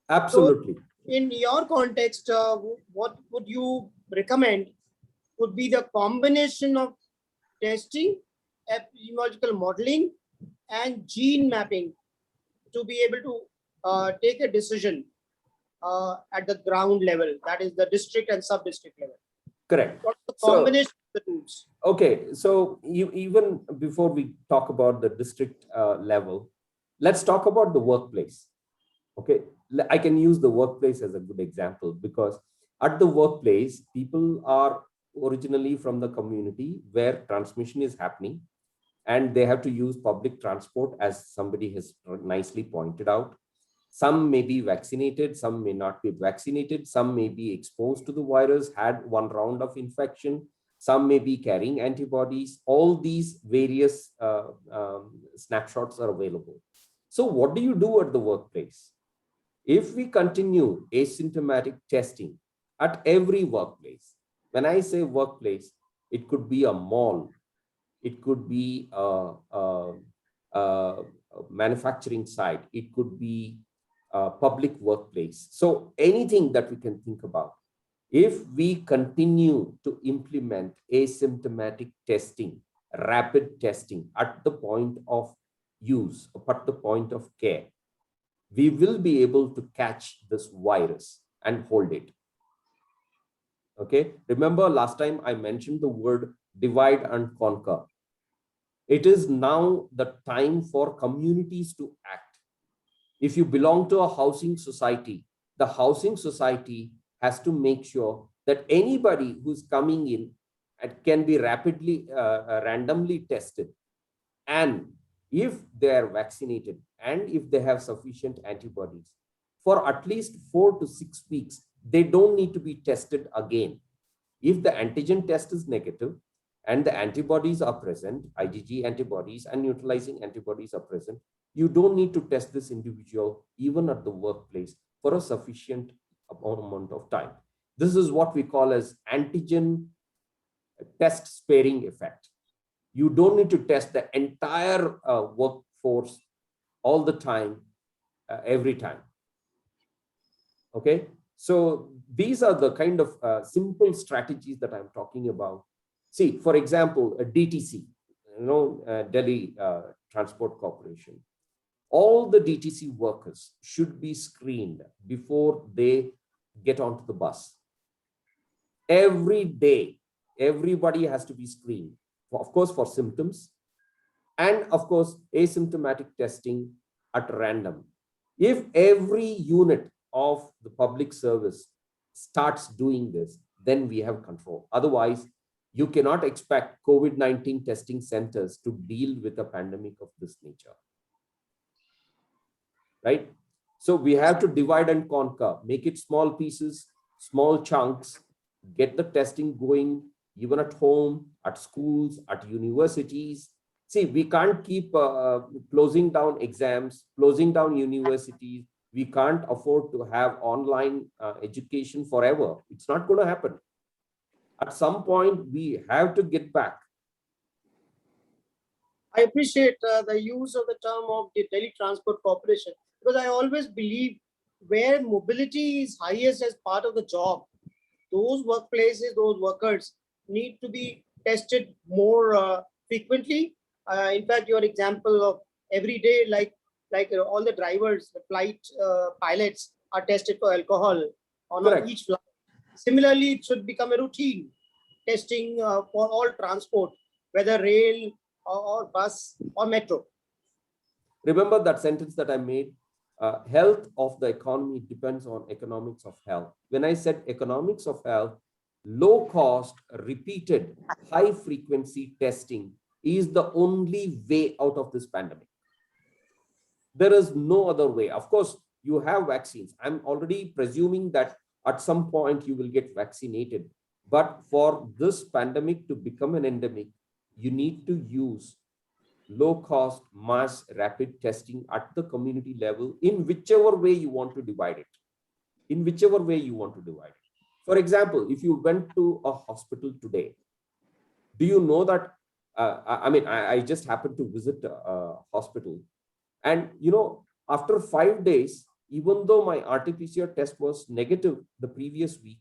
Absolutely. So in your context, what would you recommend would be the combination of testing, epidemiological modeling, and gene mapping to be able to take a decision at the ground level, that is the district and sub-district level. Correct. What's the So- combination of the tools? Okay, so even before we talk about the district level, let's talk about the workplace. Okay, I can use the workplace as a good example, because at the workplace, people are originally from the community where transmission is happening, and they have to use public transport, as somebody has nicely pointed out. Some may be vaccinated, some may not be vaccinated, some may be exposed to the virus, had one round of infection, some may be carrying antibodies. All these various snapshots are available. So what do you do at the workplace? If we continue asymptomatic testing at every workplace, when I say workplace, it could be a mall, it could be a manufacturing site, it could be a public workplace. So anything that we can think about, if we continue to implement asymptomatic testing, rapid testing at the point of use, at the point of care, we will be able to catch this virus and hold it. Okay, remember last time I mentioned the word divide and conquer. It is now the time for communities to act. If you belong to a housing society, the housing society has to make sure that anybody who's coming in can be rapidly, randomly tested. And if they are vaccinated and if they have sufficient antibodies, for at least 4 to 6 weeks, they don't need to be tested again. If the antigen test is negative and the antibodies are present, IgG antibodies and neutralizing antibodies are present, you don't need to test this individual even at the workplace for a sufficient amount of time. This is what we call as antigen test sparing effect. You don't need to test the entire workforce all the time, every time. Okay, so these are the kind of simple strategies that I'm talking about. See, for example, a DTC, Delhi Transport Corporation. All the DTC workers should be screened before they get onto the bus. Every day, everybody has to be screened, of course, for symptoms, and of course, asymptomatic testing at random. If every unit of the public service starts doing this, then we have control. Otherwise, you cannot expect COVID-19 testing centers to deal with a pandemic of this nature. Right? So we have to divide and conquer, make it small pieces, small chunks, get the testing going, even at home, at schools, at universities. See, we can't keep closing down exams, closing down universities. We can't afford to have online education forever. It's not going to happen. At some point, we have to get back. I appreciate the use of the term of the Delhi Transport Corporation, because I always believe where mobility is highest as part of the job, those workplaces, those workers need to be tested more frequently. In fact, your example of every day, like all the drivers, the flight pilots are tested for alcohol on each flight. Similarly, it should become a routine testing for all transport, whether rail or bus or metro. Remember that sentence that I made? health of the economy depends on economics of health. When I said economics of health, low cost, repeated, high frequency testing is the only way out of this pandemic. There is no other way. Of course, you have vaccines. I'm already presuming that at some point you will get vaccinated. But for this pandemic to become an endemic, you need to use low cost, mass, rapid testing at the community level in whichever way you want to divide it. In whichever way you want to divide it. For example, if you went to a hospital today, do you know that, I just happened to visit a hospital, and after 5 days, even though my RT-PCR test was negative the previous week,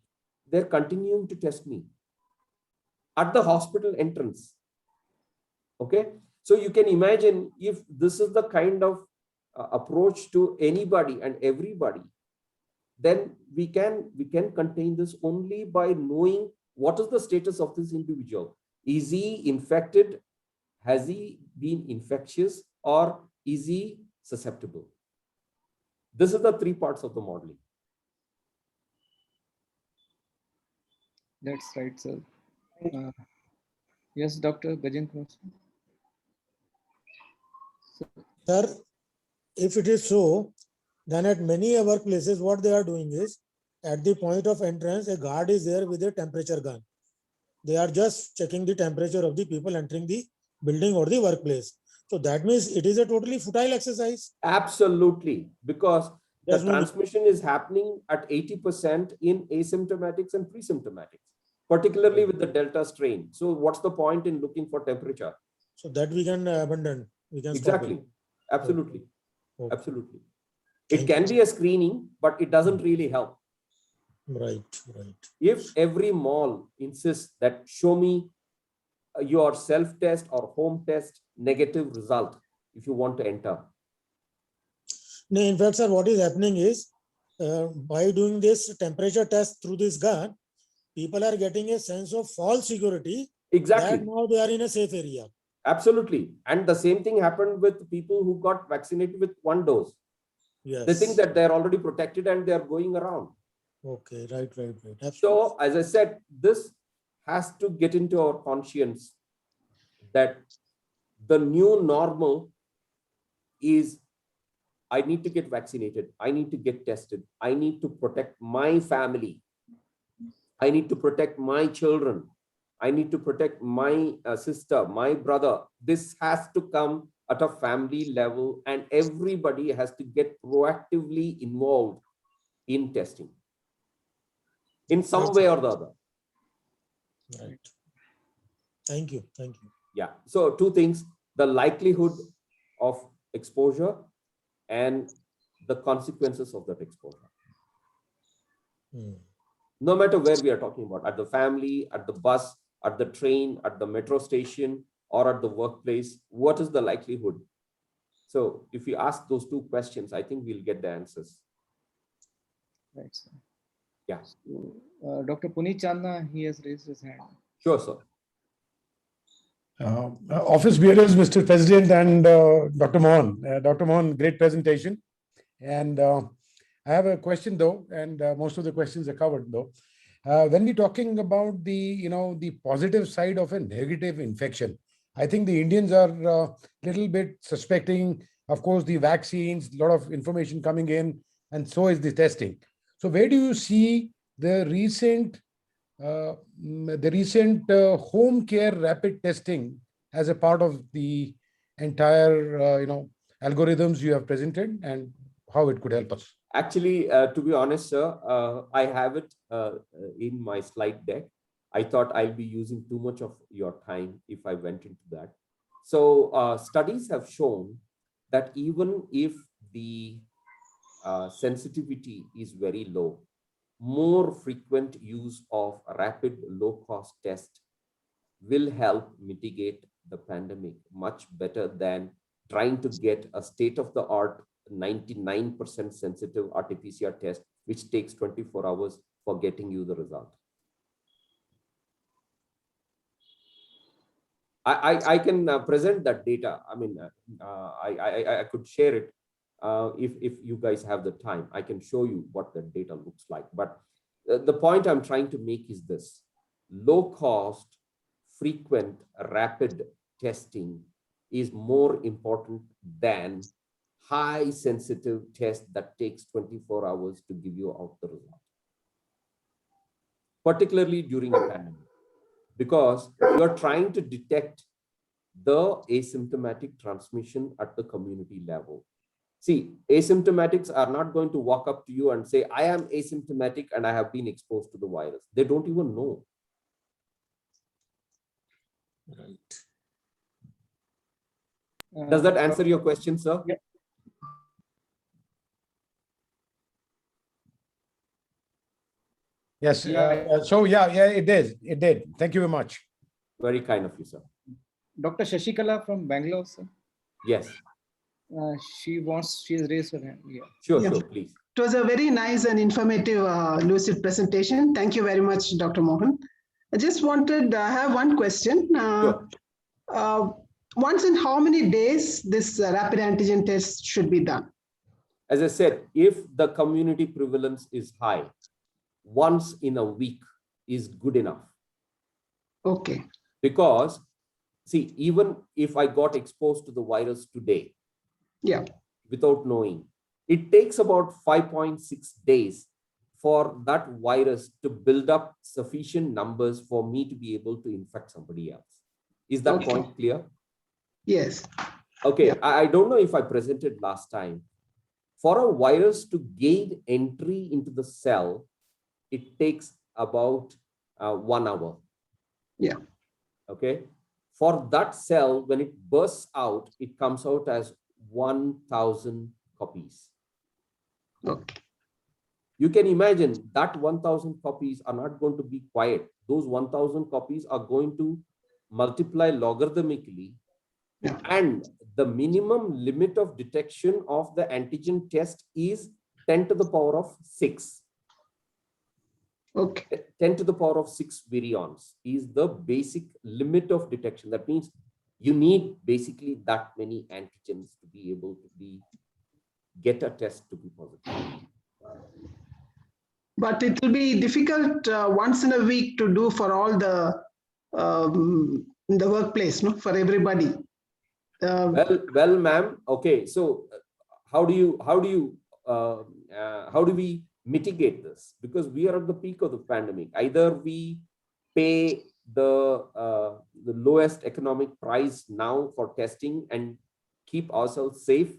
they're continuing to test me at the hospital entrance. Okay, so you can imagine if this is the kind of approach to anybody and everybody, then we can contain this only by knowing what is the status of this individual. Is he infected? Has he been infectious, or is he susceptible? This is the 3 parts of the modeling. That's right, sir. Yes, Dr. Gajan. Sir, if it is so, then at many workplaces, what they are doing is, at the point of entrance, a guard is there with a temperature gun. They are just checking the temperature of the people entering the building or the workplace. So that means it is a totally futile exercise. Absolutely, because the transmission is happening at 80% in asymptomatics and pre-symptomatics, particularly with the Delta strain. So what's the point in looking for temperature? So that we can abandon. We can exactly. Absolutely. Okay. Absolutely. It can be a screening, but it doesn't really help. Right. If every mall insists that show me your self-test or home test negative result if you want to enter. No, in fact, sir, what is happening is, by doing this temperature test through this gun, people are getting a sense of false security. Exactly. That now they are in a safe area. Absolutely. And the same thing happened with people who got vaccinated with 1 dose. Yes. They think that they're already protected and they're going around. Okay, right. Absolutely. So, as I said, this has to get into our conscience that the new normal is, I need to get vaccinated. I need to get tested. I need to protect my family. I need to protect my children. I need to protect my sister, my brother. This has to come at a family level, and everybody has to get proactively involved in testing in some way or the other. Right. Thank you. Yeah. So 2 things: the likelihood of exposure and the consequences of that exposure. No matter where we are talking about, at the family, at the bus, at the train, at the metro station, or at the workplace, what is the likelihood? So if you ask those 2 questions, I think we'll get the answers. Right, sir. Yeah. So, Dr. Puneet Chandna, he has raised his hand. Sure, sir. Office bearers, Mr. President, and Dr. Mohan. Dr. Mohan, great presentation. And I have a question though, and most of the questions are covered though. When we're talking about the, the positive side of a negative infection, I think the Indians are a little bit suspecting, of course, the vaccines, a lot of information coming in, and so is the testing. So where do you see the recent home care rapid testing as a part of the entire, algorithms you have presented, and how it could help us? Actually, to be honest, sir, I have it in my slide deck. I thought I'll be using too much of your time if I went into that. So studies have shown that even if the sensitivity is very low, more frequent use of rapid low-cost test will help mitigate the pandemic much better than trying to get a state-of-the-art 99% sensitive RT-PCR test, which takes 24 hours for getting you the result. I can present that data. I mean, I could share it. If you guys have the time, I can show you what the data looks like. But the point I'm trying to make is this: low cost, frequent, rapid testing is more important than high sensitive test that takes 24 hours to give you out the result, particularly during a pandemic, because you're trying to detect the asymptomatic transmission at the community level. See, asymptomatics are not going to walk up to you and say, I am asymptomatic and I have been exposed to the virus. They don't even know. Right. Does that answer your question, sir? Yeah. Yes. Yeah. So yeah, it did. It did. Thank you very much. Very kind of you, sir. Dr. Shashikala from Bangalore, sir. Yes, She has raised her hand. Yeah. sure, Yeah. sure, please. It was a very nice and informative, lucid presentation. Thank you very much, Dr. Mohan. I just wanted, I have one question. Sure. Once in how many days this rapid antigen test should be done? As I said, if the community prevalence is high, once in a week is good enough. Okay. Because, see, even if I got exposed to the virus today, Yeah. without knowing, it takes about 5.6 days for that virus to build up sufficient numbers for me to be able to infect somebody else. Is that Okay. point clear? Yes. Okay, Yeah. I don't know if I presented last time. For a virus to gain entry into the cell, it takes about 1 hour. Yeah. Okay. For that cell, when it bursts out, it comes out as 1,000 copies. Okay. You can imagine that 1,000 copies are not going to be quiet. Those 1,000 copies are going to multiply logarithmically. Yeah. And the minimum limit of detection of the antigen test is 10 to the power of 6. Okay. 10 to the power of 6 virions is the basic limit of detection. That means you need basically that many antigens to be able to get a test to be positive. But it will be difficult once in a week to do for all the in the workplace, no, for everybody. Well, ma'am. Okay, so how do we mitigate this? Because we are at the peak of the pandemic. Either we pay the lowest economic price now for testing and keep ourselves safe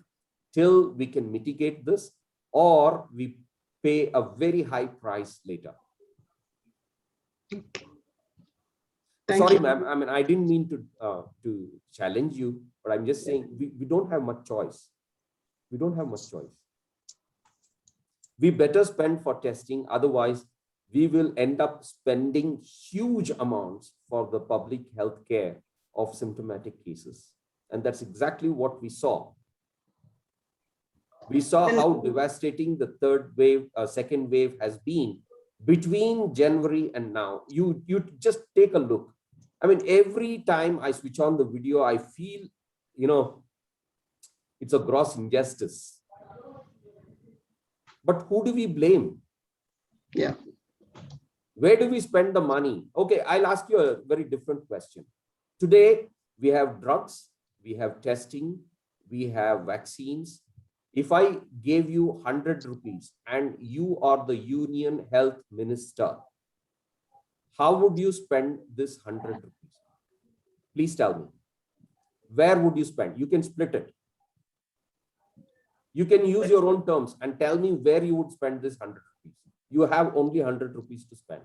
till we can mitigate this, or we pay a very high price later. Thank Sorry, you. ma'am. I mean, I didn't mean to challenge you, but I'm just saying we don't have much choice. We don't have much choice. We better spend for testing. Otherwise, we will end up spending huge amounts for the public health care of symptomatic cases. And that's exactly what we saw. We saw how devastating the third wave, second wave has been between January and now. You just take a look. I mean, every time I switch on the video, I feel, it's a gross injustice. But who do we blame? Yeah. Where do we spend the money? Okay, I'll ask you a very different question. Today, we have drugs, we have testing, we have vaccines. If I gave you 100 rupees and you are the Union Health Minister, how would you spend this 100 rupees? Please tell me. Where would you spend? You can split it. You can use your own terms and tell me where you would spend this 100 rupees. You have only 100 rupees to spend.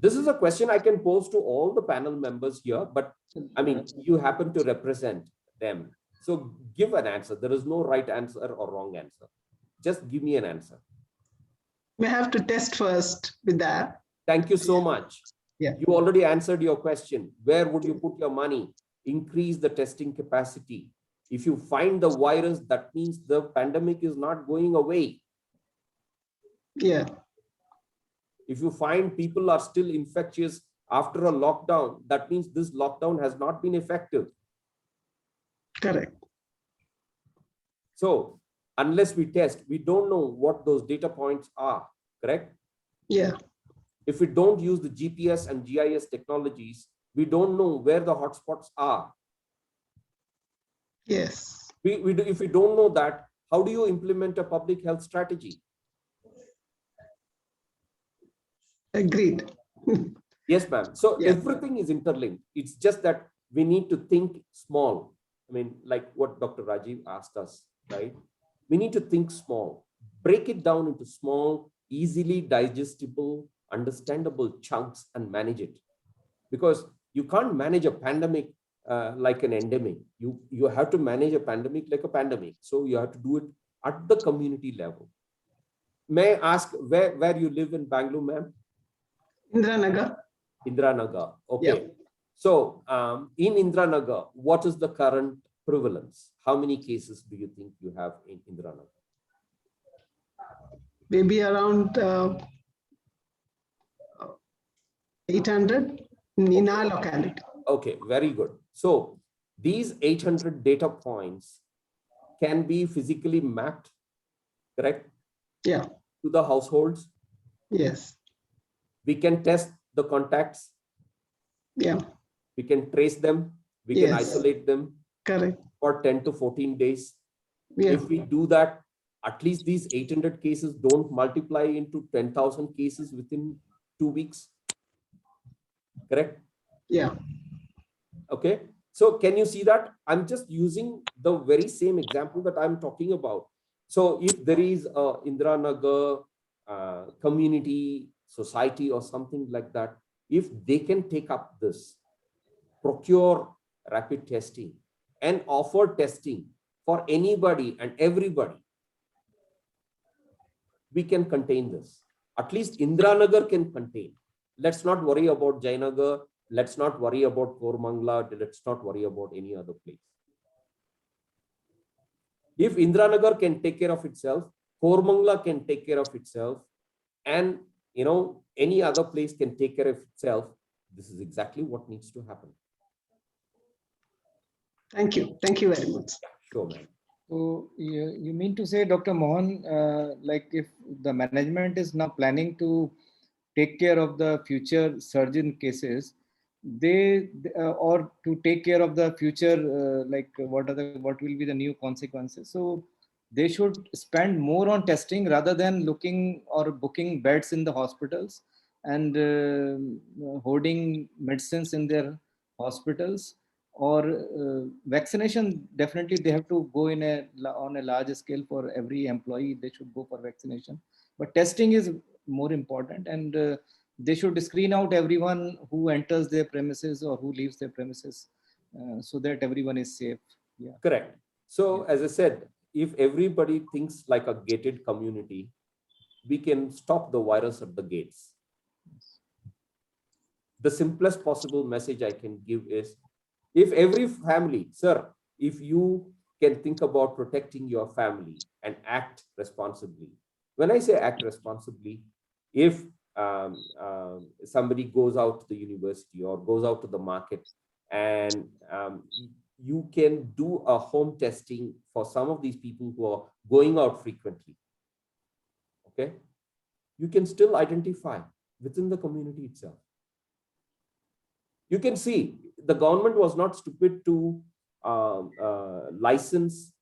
This is a question I can pose to all the panel members here, but I mean, you happen to represent them. So give an answer. There is no right answer or wrong answer. Just give me an answer. We have to test first with that. Thank you so much. Yeah. You already answered your question. Where would you put your money? Increase the testing capacity. If you find the virus, that means the pandemic is not going away. Yeah. If you find people are still infectious after a lockdown, that means this lockdown has not been effective. Correct. So unless we test, we don't know what those data points are, correct? Yeah. If we don't use the GPS and GIS technologies, we don't know where the hotspots are. Yes. If we don't know that, how do you implement a public health strategy? Agreed. Yes, ma'am. So Yeah. everything is interlinked. It's just that we need to think small. I mean, like what Dr. Rajiv asked us, right? We need to think small, break it down into small, easily digestible, understandable chunks and manage it. Because you can't manage a pandemic like an endemic. You have to manage a pandemic like a pandemic. So you have to do it at the community level. May I ask where you live in Bangalore, ma'am? Indranagar. Indranagar. Okay. Yeah. So in Indranagar, what is the current prevalence? How many cases do you think you have in Indranagar? Maybe around 800 in our locality. Okay, very good. So these 800 data points can be physically mapped, correct? Yeah. To the households. Yes. We can test the contacts. Yeah. We can trace them. We can isolate them. Correct. For 10 to 14 days. Yeah. If we do that, at least these 800 cases don't multiply into 10,000 cases within 2 weeks. Correct? Yeah. Okay. So can you see that? I'm just using the very same example that I'm talking about. So if there is a Indranagar community, society or something like that, if they can take up this, procure rapid testing and offer testing for anybody and everybody, we can contain this. At least Indranagar can contain. Let's not worry about Jainagar. Let's not worry about Kormangla. Let's not worry about any other place. If Indranagar can take care of itself, Kormangla can take care of itself, and any other place can take care of itself, this is exactly what needs to happen. Thank you. Thank you very much. Yeah, sure, man. So you mean to say, Dr. Mohan, like if the management is now planning to take care of the future surge in cases, or to take care of the future, like what will be the new consequences? So they should spend more on testing rather than looking or booking beds in the hospitals and hoarding medicines in their hospitals. Or vaccination, definitely they have to go on a large scale for every employee. They should go for vaccination, but testing is more important, and they should screen out everyone who enters their premises or who leaves their premises, so that everyone is safe. Yeah, correct. So as I said, if everybody thinks like a gated community, we can stop the virus at the gates. The simplest possible message I can give is, if every family, sir, if you can think about protecting your family and act responsibly. When I say act responsibly, if somebody goes out to the university or goes out to the market and you can do a home testing for some of these people who are going out frequently, okay, you can still identify within the community itself. You can see the government was not stupid to license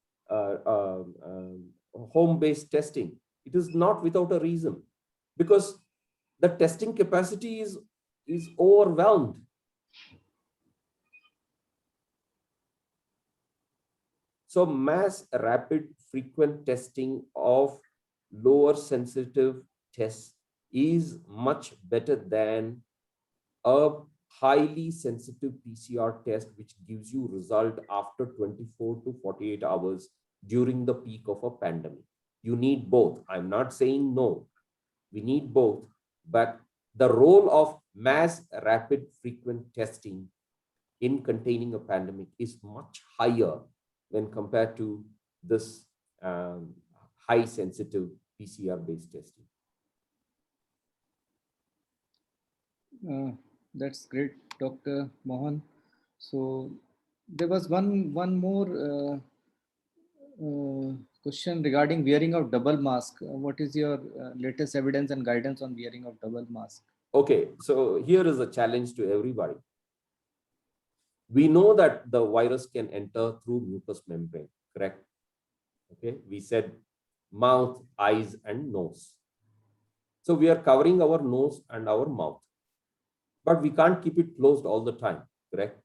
home-based testing. It is not without a reason, because the testing capacity is overwhelmed. So mass rapid frequent testing of lower sensitive tests is much better than a highly sensitive PCR test, which gives you result after 24 to 48 hours during the peak of a pandemic. You need both. I'm not saying no. We need both. But the role of mass rapid frequent testing in containing a pandemic is much higher when compared to this high sensitive PCR based testing. that's great, Dr. Mohan. So there was one more question regarding wearing of double mask. What is your latest evidence and guidance on wearing of double mask? Okay, so here is a challenge to everybody. We know that the virus can enter through mucous membrane, correct? Okay, we said mouth, eyes, and nose. So we are covering our nose and our mouth, but we can't keep it closed all the time, correct?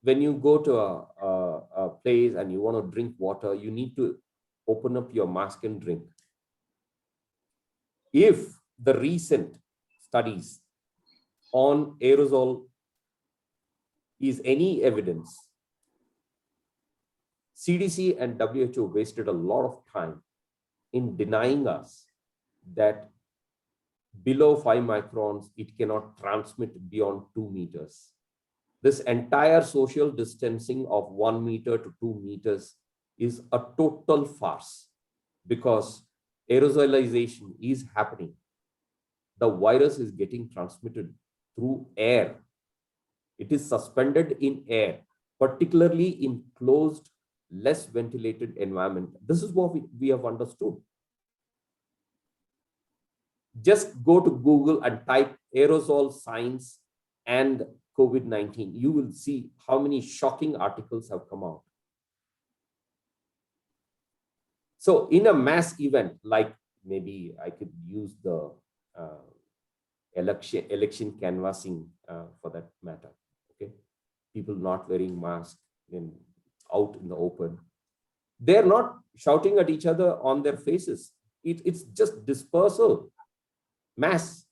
When you go to a place and you want to drink water, you need to open up your mask and drink. If the recent studies on aerosol is any evidence, CDC and WHO wasted a lot of time in denying us that below 5 microns, it cannot transmit beyond 2 meters. This entire social distancing of 1 meter to 2 meters is a total farce because aerosolization is happening. The virus is getting transmitted through air. It is suspended in air, particularly in closed, less ventilated environment. This is what we have understood. Just go to Google and type aerosol science and COVID-19. You will see how many shocking articles have come out. So in a mass event, like maybe I could use the election canvassing for that matter, okay? People not wearing masks out in the open. They're not shouting at each other on their faces. It's just dispersal. Mass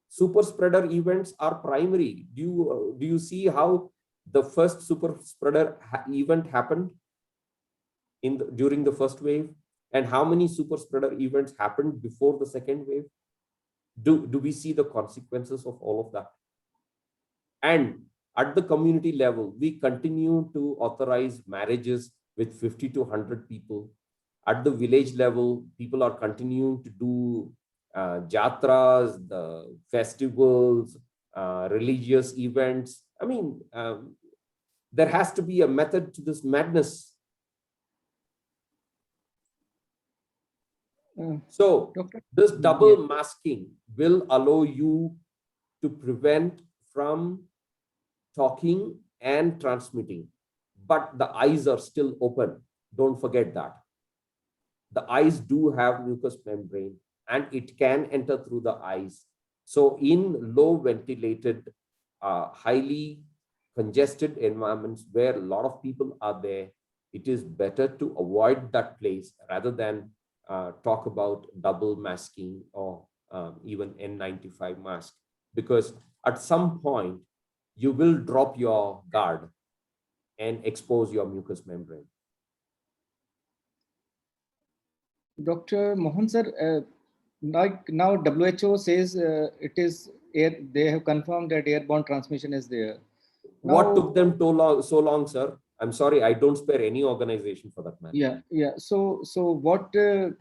super spreader events are primary. Do you see how the first super spreader event happened during the first wave, and how many super spreader events happened before the second wave? Do we see the consequences of all of that? And at the community level, we continue to authorize marriages with 50 to 100 people. At the village level, people are continuing to do jatras, the festivals, religious events. I mean, there has to be a method to this madness. So this double masking will allow you to prevent from talking and transmitting, but the eyes are still open. Don't forget that. The eyes do have mucous membrane and it can enter through the eyes. So in low ventilated, highly congested environments where a lot of people are there, it is better to avoid that place rather than talk about double masking or even N95 mask, because at some point you will drop your guard and expose your mucous membrane. Dr. Mohan sir, like now WHO says it is air. They have confirmed that airborne transmission is there. What took them so long, sir? I'm sorry, I don't spare any organization for that matter. Yeah. So what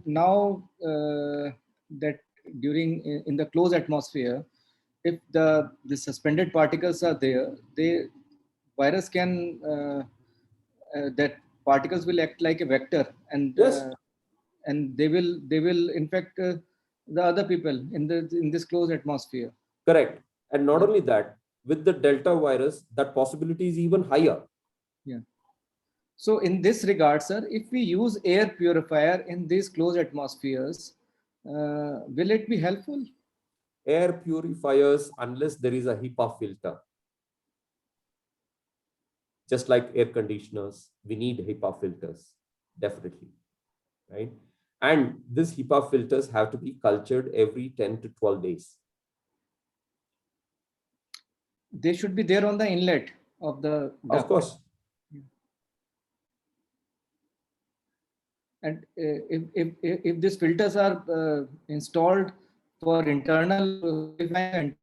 now that during in the closed atmosphere, if the suspended particles are there, the virus can that particles will act like a vector, and yes, and they will infect the other people in this closed atmosphere. Correct. And not only that, with the Delta virus, that possibility is even higher. Yeah. So in this regard, sir, if we use air purifier in these closed atmospheres, will it be helpful? Air purifiers, unless there is a HEPA filter. Just like air conditioners, we need HEPA filters, definitely, right? And these HEPA filters have to be cultured every 10 to 12 days. They should be there on the inlet of the duct. Of course. And if these filters are installed for internal air.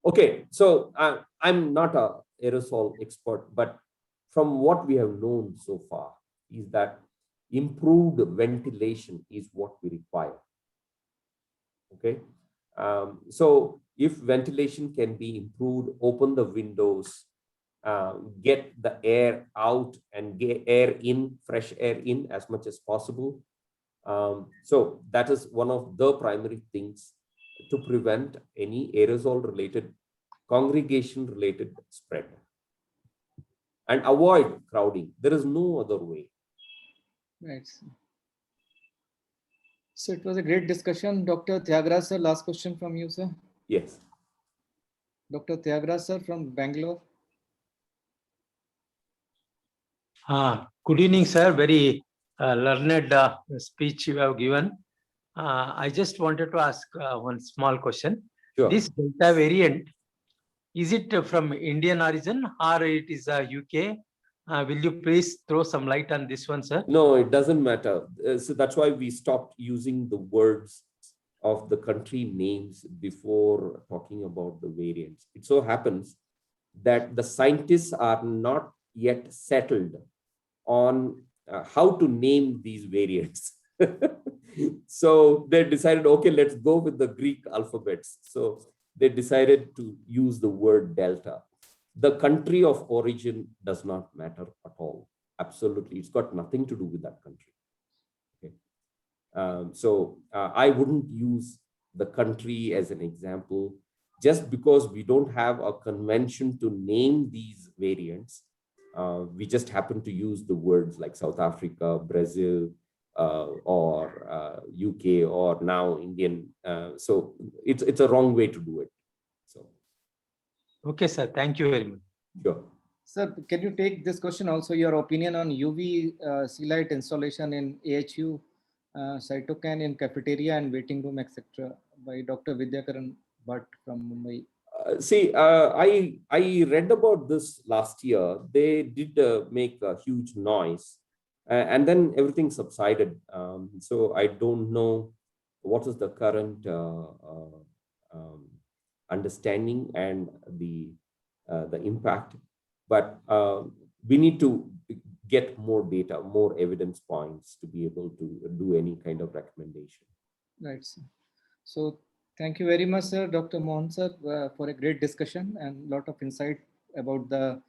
Okay, so I'm not an aerosol expert, but from what we have known so far is that improved ventilation is what we require. Okay, so if ventilation can be improved, open the windows, get the air out and get air in, fresh air in as much as possible. So that is one of the primary things to prevent any aerosol-related, congregation-related spread. And avoid crowding. There is no other way. Right. So it was a great discussion. Dr. Tyagraj sir, last question from you, sir. Yes. Dr. Tyagraj sir from Bangalore. Good evening, sir. Very learned speech you have given. I just wanted to ask one small question. Sure. This Delta variant, is it from Indian origin or it is UK? Will you please throw some light on this one, sir? No, it doesn't matter. So that's why we stopped using the words of the country names before talking about the variants. It so happens that the scientists are not yet settled on how to name these variants. So they decided, okay, let's go with the Greek alphabets. So they decided to use the word Delta. The country of origin does not matter at all. Absolutely. It's got nothing to do with that country. Okay. So I wouldn't use the country as an example just because we don't have a convention to name these variants. We just happen to use the words like South Africa, Brazil, or UK, or now Indian. So it's a wrong way to do it. So. Okay, sir. Thank you very much. Sure. Sir, can you take this question also, your opinion on UV sea light installation in AHU, cytokine in cafeteria and waiting room, etc. by Dr. Vidyakaran Bhatt from Mumbai? See, I read about this last year. They did make a huge noise, and then everything subsided. So I don't know what is the current understanding and the impact, but we need to get more data, more evidence points to be able to do any kind of recommendation. Right, sir. So thank you very much, sir, Dr. Mohan sir, for a great discussion and a lot of insight about the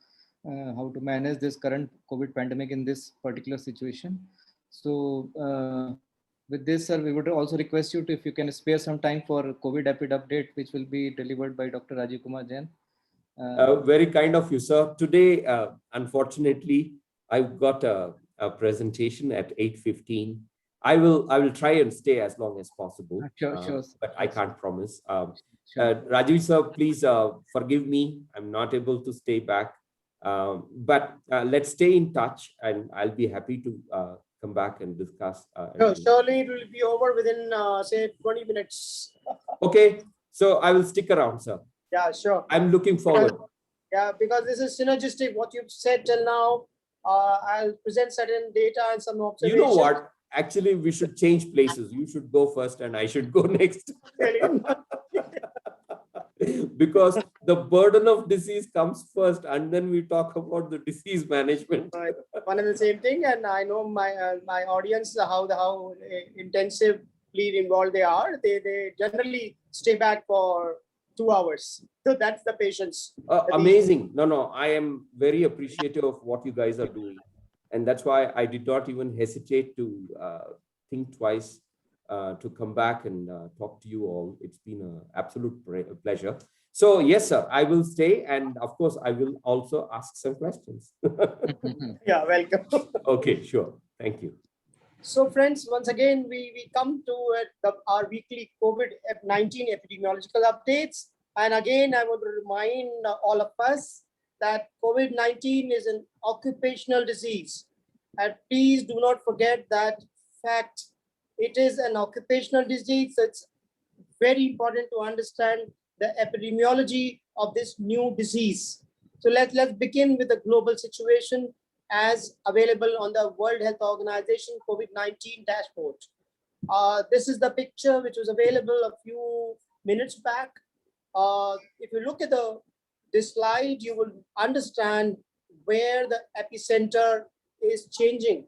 how to manage this current COVID pandemic in this particular situation. So with this, sir, we would also request you to, if you can spare some time for COVID Epid update, which will be delivered by Dr. Rajiv Kumar Jain. Very kind of you, sir. Today, unfortunately, I've got a presentation at 8:15. I will try and stay as long as possible. Sure. But I can't promise. Sure. Rajiv sir, please forgive me. I'm not able to stay back. But let's stay in touch, and I'll be happy to come back and discuss. Surely it will be over within say 20 minutes. Okay, so I will stick around, sir. Yeah, sure. I'm looking forward. Yeah, because this is synergistic. What you've said till now, I'll present certain data and some observations. You know what? Actually, we should change places. You should go first and I should go next. Because the burden of disease comes first and then we talk about the disease management. One and the same thing. And I know my audience, how intensively involved they are. They generally stay back for 2 hours. So that's the patience. Amazing. No, I am very appreciative of what you guys are doing. And that's why I did not even hesitate to think twice to come back and talk to you all. It's been an absolute pleasure. So yes, sir, I will stay. And of course, I will also ask some questions. Yeah, welcome. Okay, sure. Thank you. So friends, once again, we come to our weekly COVID-19 epidemiological updates. And again, I want to remind all of us that COVID-19 is an occupational disease. And please do not forget that fact. It is an occupational disease. So it's very important to understand the epidemiology of this new disease. So let's begin with the global situation as available on the World Health Organization COVID-19 dashboard. This is the picture which was available a few minutes back. If you look at this slide, you will understand where the epicenter is changing.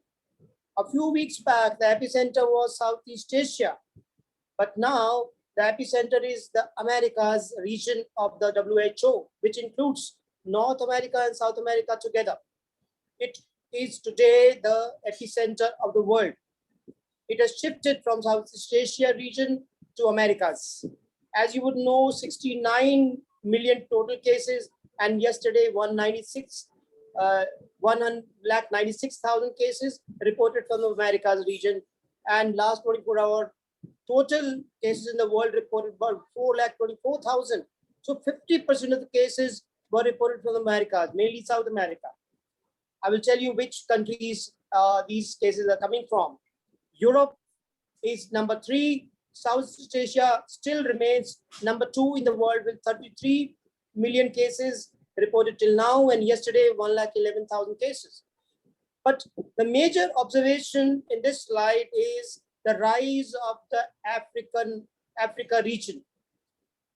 A few weeks back, the epicenter was Southeast Asia, but now the epicenter is the Americas region of the WHO, which includes North America and South America together. It is today the epicenter of the world. It has shifted from Southeast Asia region to Americas. As you would know, 69 million total cases, and yesterday 196,000 cases reported from the Americas region, and last 24 hour total cases in the world reported about 424,000. So 50% of the cases were reported from the Americas, mainly South America. I will tell you which countries these cases are coming from. Europe is number 3. Southeast Asia still remains number 2 in the world with 33 million cases reported till now, and yesterday 111,000 cases. But the major observation in this slide is the rise of the Africa region.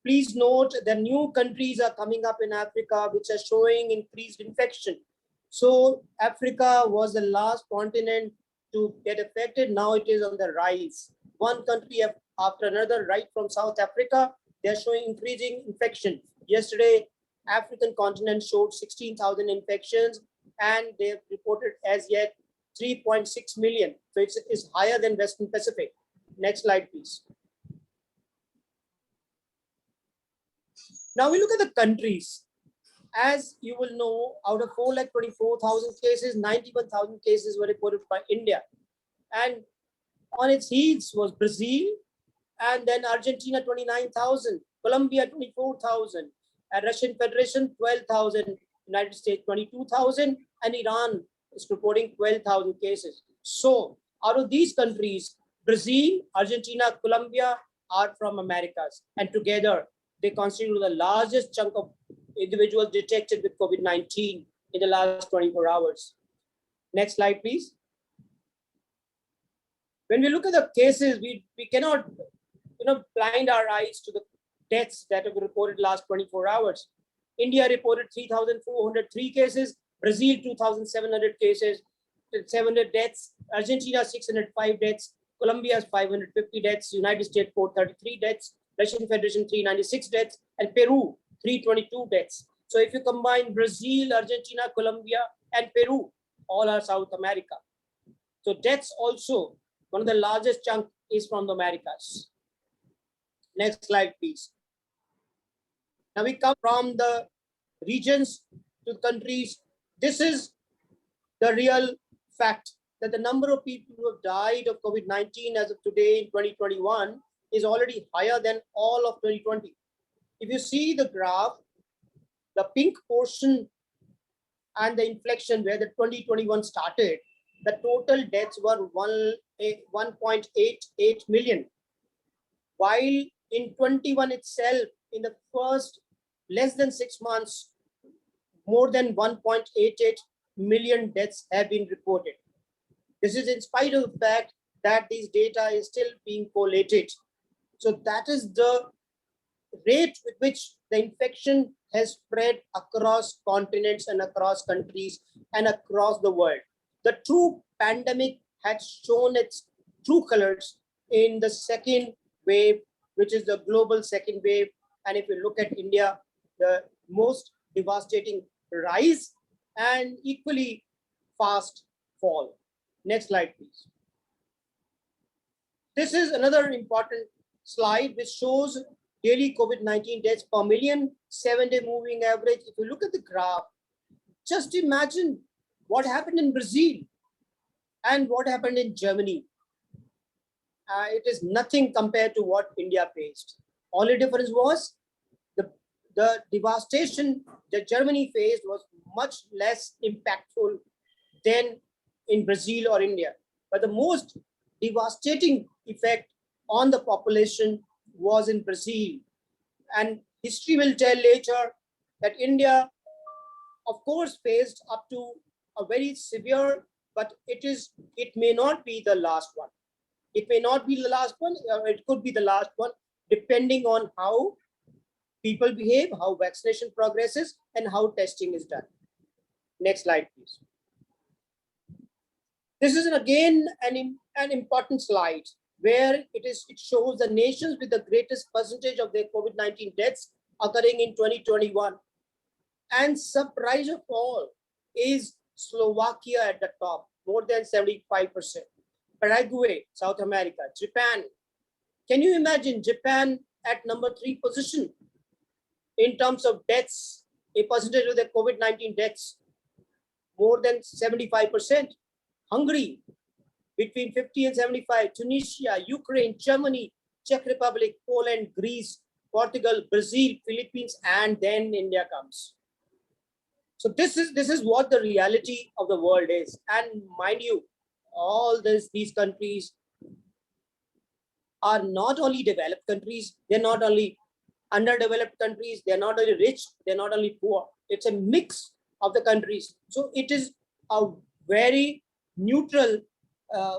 Please note that new countries are coming up in Africa which are showing increased infection. So Africa was the last continent to get affected. Now it is on the rise. One country after another, right from South Africa, they're showing increasing infection. Yesterday, African continent showed 16,000 infections, and they've reported as yet 3.6 million. So it's higher than Western Pacific. Next slide, please. Now we look at the countries. As you will know, out of 424,000 cases, 91,000 cases were reported by India. And on its heels was Brazil, and then Argentina 29,000, Colombia 24,000, and Russian Federation 12,000, United States 22,000, and Iran is reporting 12,000 cases. So out of these countries, Brazil, Argentina, Colombia are from Americas, and together they constitute the largest chunk of individuals detected with COVID-19 in the last 24 hours. Next slide, please. When we look at the cases, we cannot blind our eyes to the deaths that have reported last 24 hours. India reported 3,403 cases, Brazil 2,700 cases, 700 deaths, Argentina 605 deaths, Colombia 550 deaths, United States 433 deaths, Russian Federation 396 deaths, and Peru 322 deaths. So if you combine Brazil, Argentina, Colombia, and Peru, all are South America. So deaths also, one of the largest chunk is from the Americas. Next slide, please. Now we come from the regions to countries. This is the real fact that the number of people who have died of COVID-19 as of today in 2021 is already higher than all of 2020. If you see the graph, the pink portion and the inflection where the 2021 started, the total deaths were 1.88 million. While in 21 itself, in the first less than 6 months, more than 1.88 million deaths have been reported. This is in spite of the fact that these data is still being collated. So that is the rate with which the infection has spread across continents and across countries and across the world. The true pandemic had shown its true colors in the second wave, which is the global second wave. And if you look at India, the most devastating rise and equally fast fall. Next slide, please. This is another important slide which shows daily COVID-19 deaths per million, 7-day moving average. If you look at the graph, just imagine what happened in Brazil and what happened in Germany. It is nothing compared to what India faced. Only difference was the devastation that Germany faced was much less impactful than in Brazil or India. But the most devastating effect on the population was in Brazil. And history will tell later that India, of course, faced up to a very severe, but it may not be the last one. It may not be the last one, or it could be the last one, depending on how people behave, how vaccination progresses, and how testing is done. Next slide, please. This is again an important slide where it shows the nations with the greatest percentage of their COVID-19 deaths occurring in 2021. And surprise of all is Slovakia at the top, more than 75%. Paraguay, South America, Japan. Can you imagine Japan at number 3 position in terms of deaths, a percentage of the COVID-19 deaths, more than 75%. Hungary, between 50 and 75, Tunisia, Ukraine, Germany, Czech Republic, Poland, Greece, Portugal, Brazil, Philippines, and then India comes. So this is what the reality of the world is. And mind you, all these countries are not only developed countries, they're not only underdeveloped countries, they're not only rich, they're not only poor. It's a mix of the countries. So it is a very neutral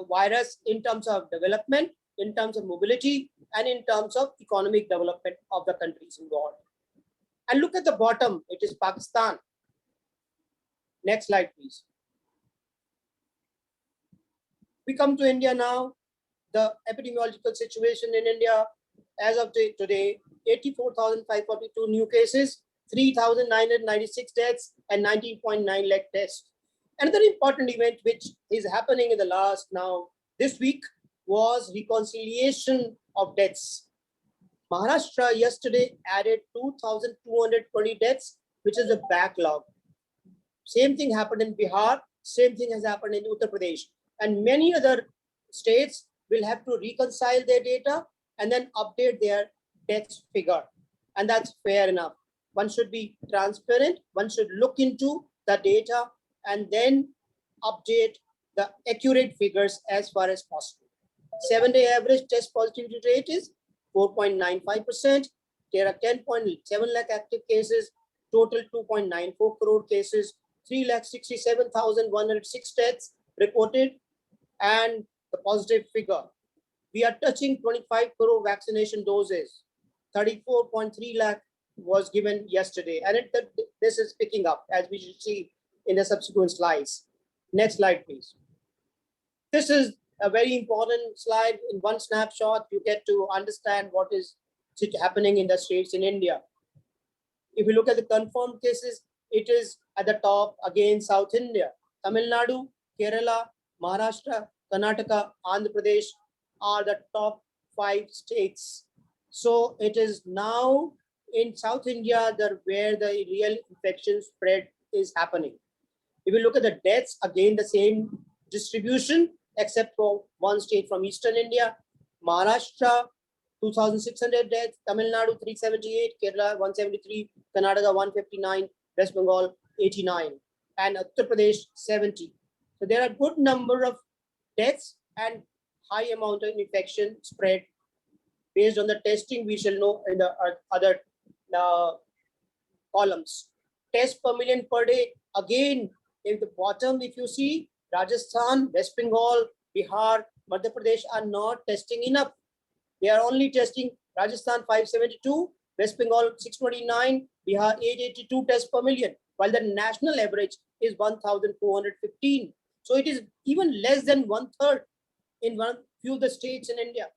virus in terms of development, in terms of mobility, and in terms of economic development of the countries involved. And look at the bottom, it is Pakistan. Next slide, please. We come to India now. The epidemiological situation in India, as of today, 84,542 new cases, 3,996 deaths, and 19.9 lakh tests. Another important event which is happening in the last this week was reconciliation of deaths. Maharashtra yesterday added 2,220 deaths, which is a backlog. Same thing happened in Bihar, same thing has happened in Uttar Pradesh, and many other states will have to reconcile their data and then update their deaths figure. And that's fair enough. One should be transparent, one should look into the data and then update the accurate figures as far as possible. 7-day average test positivity rate is 4.95%. There are 10.7 lakh active cases, total 2.94 crore cases, 3,67,106 deaths reported, and the positive figure. We are touching 25 crore vaccination doses. 34.3 lakh was given yesterday, and this is picking up, as we should see in the subsequent slides. Next slide, please. This is a very important slide. In one snapshot, you get to understand what is happening in the states in India. If you look at the confirmed cases, it is at the top again, South India. Tamil Nadu, Kerala, Maharashtra, Karnataka, Andhra Pradesh are the top 5 states. So it is now in South India where the real infection spread is happening. If you look at the deaths, again the same distribution, except for one state from Eastern India. Maharashtra, 2,600 deaths, Tamil Nadu 378, Kerala 173, Karnataka 159, West Bengal 89, and Uttar Pradesh 70. So there are good number of deaths and high amount of infection spread. Based on the testing, we shall know in the other columns. Tests per million per day, again, in the bottom, if you see, Rajasthan, West Bengal, Bihar, Madhya Pradesh are not testing enough. They are only testing Rajasthan 572, West Bengal 629, Bihar 882 tests per million, while the national average is 1,415. So it is even less than 1/3 in few of the states in India.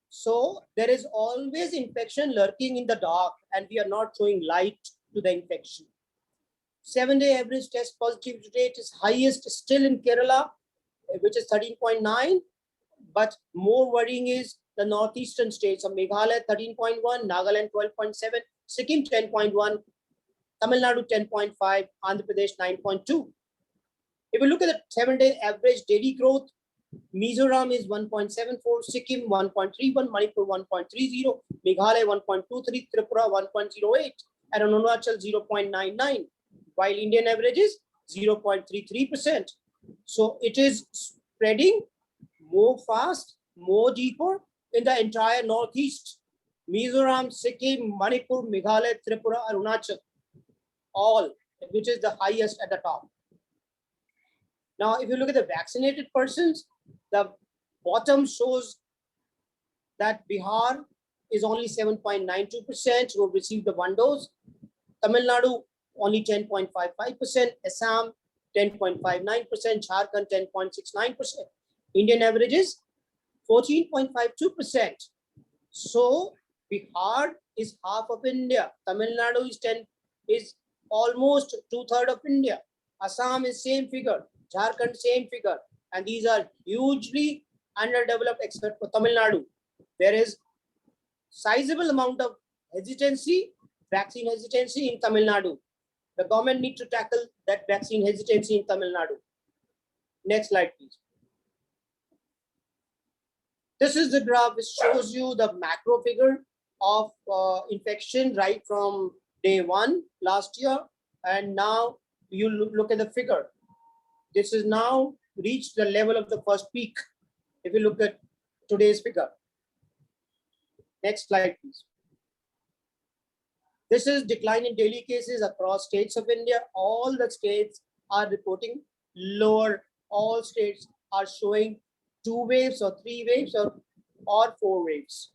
So there is always infection lurking in the dark, and we are not showing light to the infection. 7-day average test positivity rate is highest still in Kerala, which is 13.9. But more worrying is the northeastern states of Meghalaya 13.1, Nagaland 12.7, Sikkim 10.1, Tamil Nadu 10.5, Andhra Pradesh 9.2. If you look at the 7-day average daily growth, Mizoram is 1.74, Sikkim 1.31, Manipur 1.30, Meghalaya 1.23, Tripura 1.08, and Arunachal 0.99, while Indian average is 0.33%. So it is spreading more fast, more deeper in the entire Northeast. Mizoram, Sikkim, Manipur, Meghalaya, Tripura, Arunachal, all, which is the highest at the top. Now, if you look at the vaccinated persons, the bottom shows that Bihar is only 7.92% who have received the 1 dose. Tamil Nadu only 10.55%, Assam 10.59%, Jharkhand 10.69%. Indian average is 14.52%. So Bihar is half of India. Tamil Nadu is is almost 2/3 of India. Assam is same figure, Jharkhand same figure, and these are hugely underdeveloped except for Tamil Nadu. There is sizable amount of hesitancy, vaccine hesitancy in Tamil Nadu. The government needs to tackle that vaccine hesitancy in Tamil Nadu. Next slide, please. This is the graph which shows you the macro figure of infection right from day 1 last year, and now you look at the figure. This is now reached the level of the first peak. If you look at today's figure. Next slide, please. This is decline in daily cases across states of India. All the states are reporting lower. All states are showing 2 waves or 3 waves or 4 waves.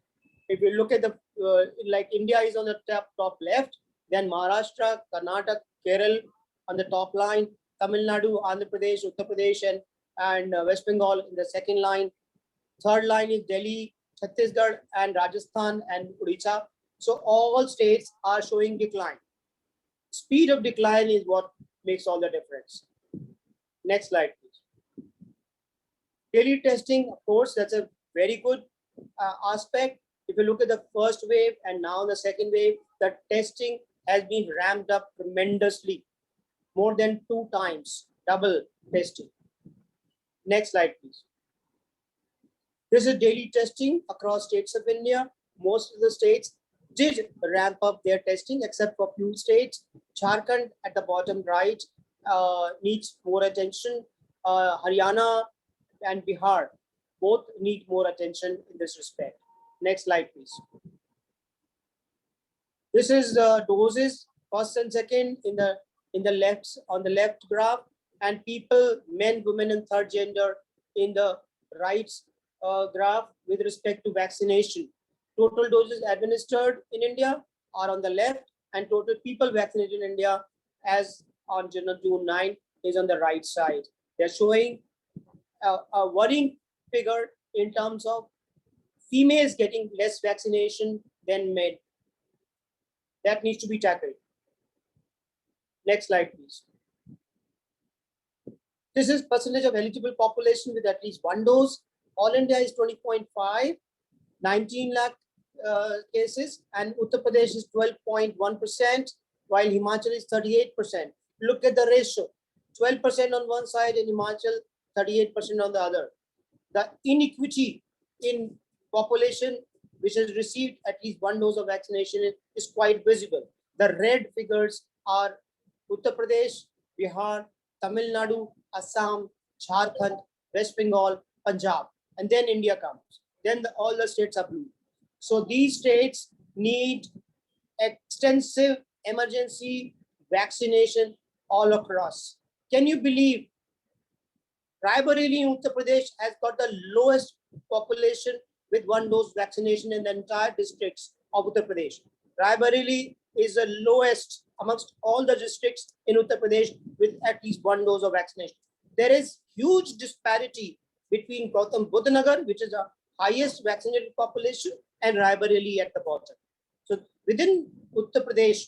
If you look at the, like India is on the top left, then Maharashtra, Karnataka, Kerala on the top line, Tamil Nadu, Andhra Pradesh, Uttar Pradesh, and West Bengal in the second line. Third line is Delhi, Chhattisgarh, and Rajasthan and Odisha. So all states are showing decline. Speed of decline is what makes all the difference. Next slide, please. Daily testing, of course, that's a very good aspect. If you look at the first wave and now the second wave, the testing has been ramped up tremendously, more than 2 times, double testing. Next slide, please. This is daily testing across states of India. Most of the states did ramp up their testing except for few states. Jharkhand at the bottom right needs more attention. Haryana and Bihar both need more attention in this respect. Next slide, please. This is the doses, first and second in the left, on the left graph, and people, men, women, and third gender in the right graph with respect to vaccination. Total doses administered in India are on the left, and total people vaccinated in India as on June 9 is on the right side. They're showing a worrying figure in terms of females getting less vaccination than men. That needs to be tackled. Next slide, please. This is percentage of eligible population with at least 1 dose. All India is 20.5, 19 lakh cases, and Uttar Pradesh is 12.1%, while Himachal is 38%. Look at the ratio, 12% on one side and Himachal 38% on the other. The inequity in population which has received at least 1 dose of vaccination is quite visible. The red figures are Uttar Pradesh, Bihar, Tamil Nadu, Assam, Jharkhand, West Bengal, Punjab, and then India comes. Then all the states are blue. So these states need extensive emergency vaccination all across. Can you believe Raebareli in Uttar Pradesh has got the lowest population with 1 dose vaccination in the entire districts of Uttar Pradesh. Raebareli is the lowest amongst all the districts in Uttar Pradesh with at least 1 dose of vaccination. There is huge disparity between Gautam Buddha Nagar, which is the highest vaccinated population, and Raebareli at the bottom. So within Uttar Pradesh,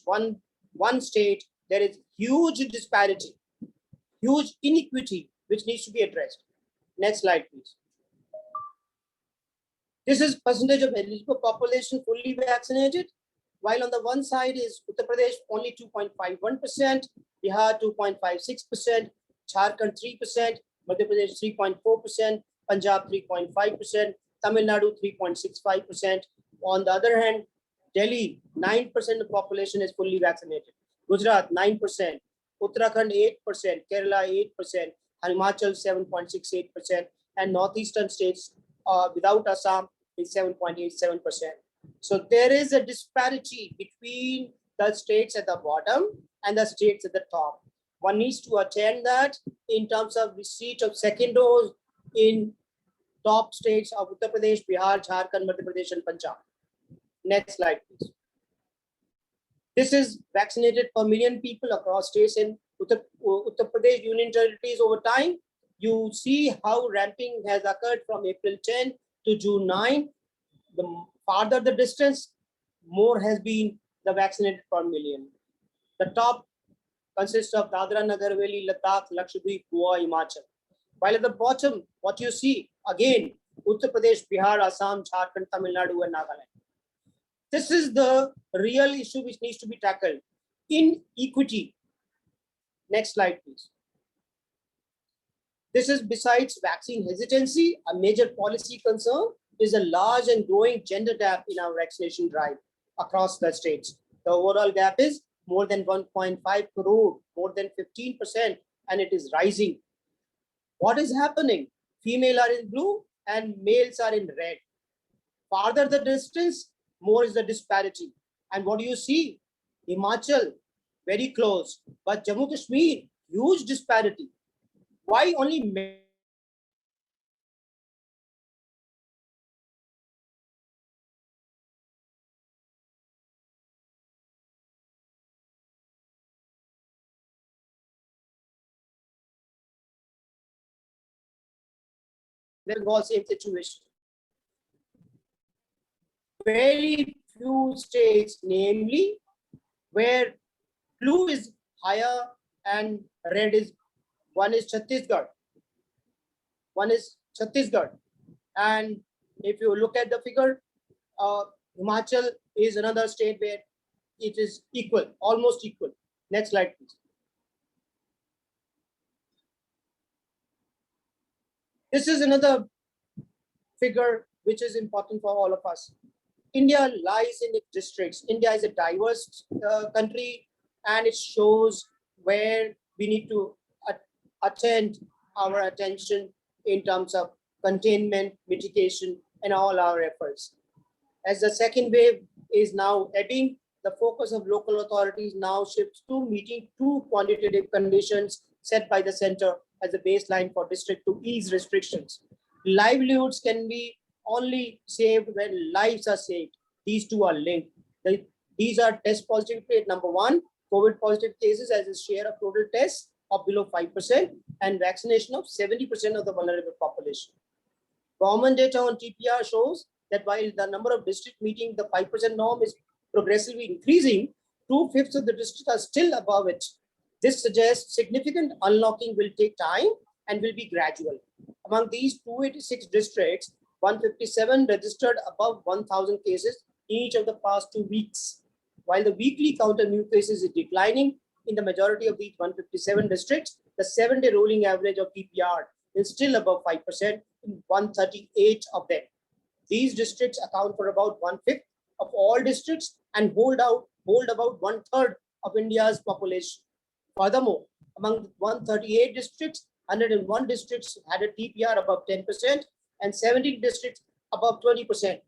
one state, there is huge disparity, huge inequity, which needs to be addressed. Next slide, please. This is percentage of eligible population fully vaccinated. While on the one side is Uttar Pradesh only 2.51%, Bihar 2.56%, Jharkhand 3%, Madhya Pradesh 3.4%, Punjab 3.5%, Tamil Nadu 3.65%. On the other hand, Delhi 9% of population is fully vaccinated. Gujarat 9%, Uttarakhand 8%, Kerala 8%, Himachal 7.68%, and northeastern states without Assam is 7.87%. So there is a disparity between the states at the bottom and the states at the top. One needs to attend that in terms of receipt of second dose in top states of Uttar Pradesh, Bihar, Jharkhand, Madhya Pradesh, and Punjab. Next slide, please. This is vaccinated per million people across states in Uttar Pradesh Union Territories over time. You see how ramping has occurred from April 10 to June 9. The farther the distance, more has been the vaccinated per million. The top consists of Dadra, Nagar Haveli, Ladakh, Lakshadweep, Goa, Himachal. While at the bottom, what you see again, Uttar Pradesh, Bihar, Assam, Jharkhand, Tamil Nadu, and Nagaland. This is the real issue which needs to be tackled. Inequity. Next slide, please. This is besides vaccine hesitancy, a major policy concern is a large and growing gender gap in our vaccination drive across the states. The overall gap is more than 1.5 crore, more than 15%, and it is rising. What is happening? Female are in blue and males are in red. Farther the distance, more is the disparity. And what do you see? Himachal, very close, but Jammu Kashmir, huge disparity. Why only men? Bengal, same situation. Very few states, namely, where blue is higher and red is, one is Chhattisgarh. And if you look at the figure, Himachal is another state where it is equal, almost equal. Next slide, please. This is another figure which is important for all of us. India lies in its districts. India is a diverse country, and it shows where we need to attend our attention in terms of containment, mitigation, and all our efforts. As the second wave is now ebbing, the focus of local authorities now shifts to meeting two quantitative conditions set by the center as a baseline for district to ease restrictions. Livelihoods can be only saved when lives are saved. These two are linked. These are test positive rate. Number one, COVID positive cases as a share of total tests of below 5% and vaccination of 70% of the vulnerable population. Government data on TPR shows that while the number of districts meeting the 5% norm is progressively increasing, 2/5 of the districts are still above it. This suggests significant unlocking will take time and will be gradual. Among these 286 districts, 157 registered above 1,000 cases each of the past 2 weeks. While the weekly count of new cases is declining in the majority of these 157 districts, the 7-day rolling average of TPR is still above 5% in 138 of them. These districts account for about 1/5 of all districts and hold about 1/3 of India's population. Furthermore, among 138 districts, 101 districts had a TPR above 10% and 17 districts above 20%.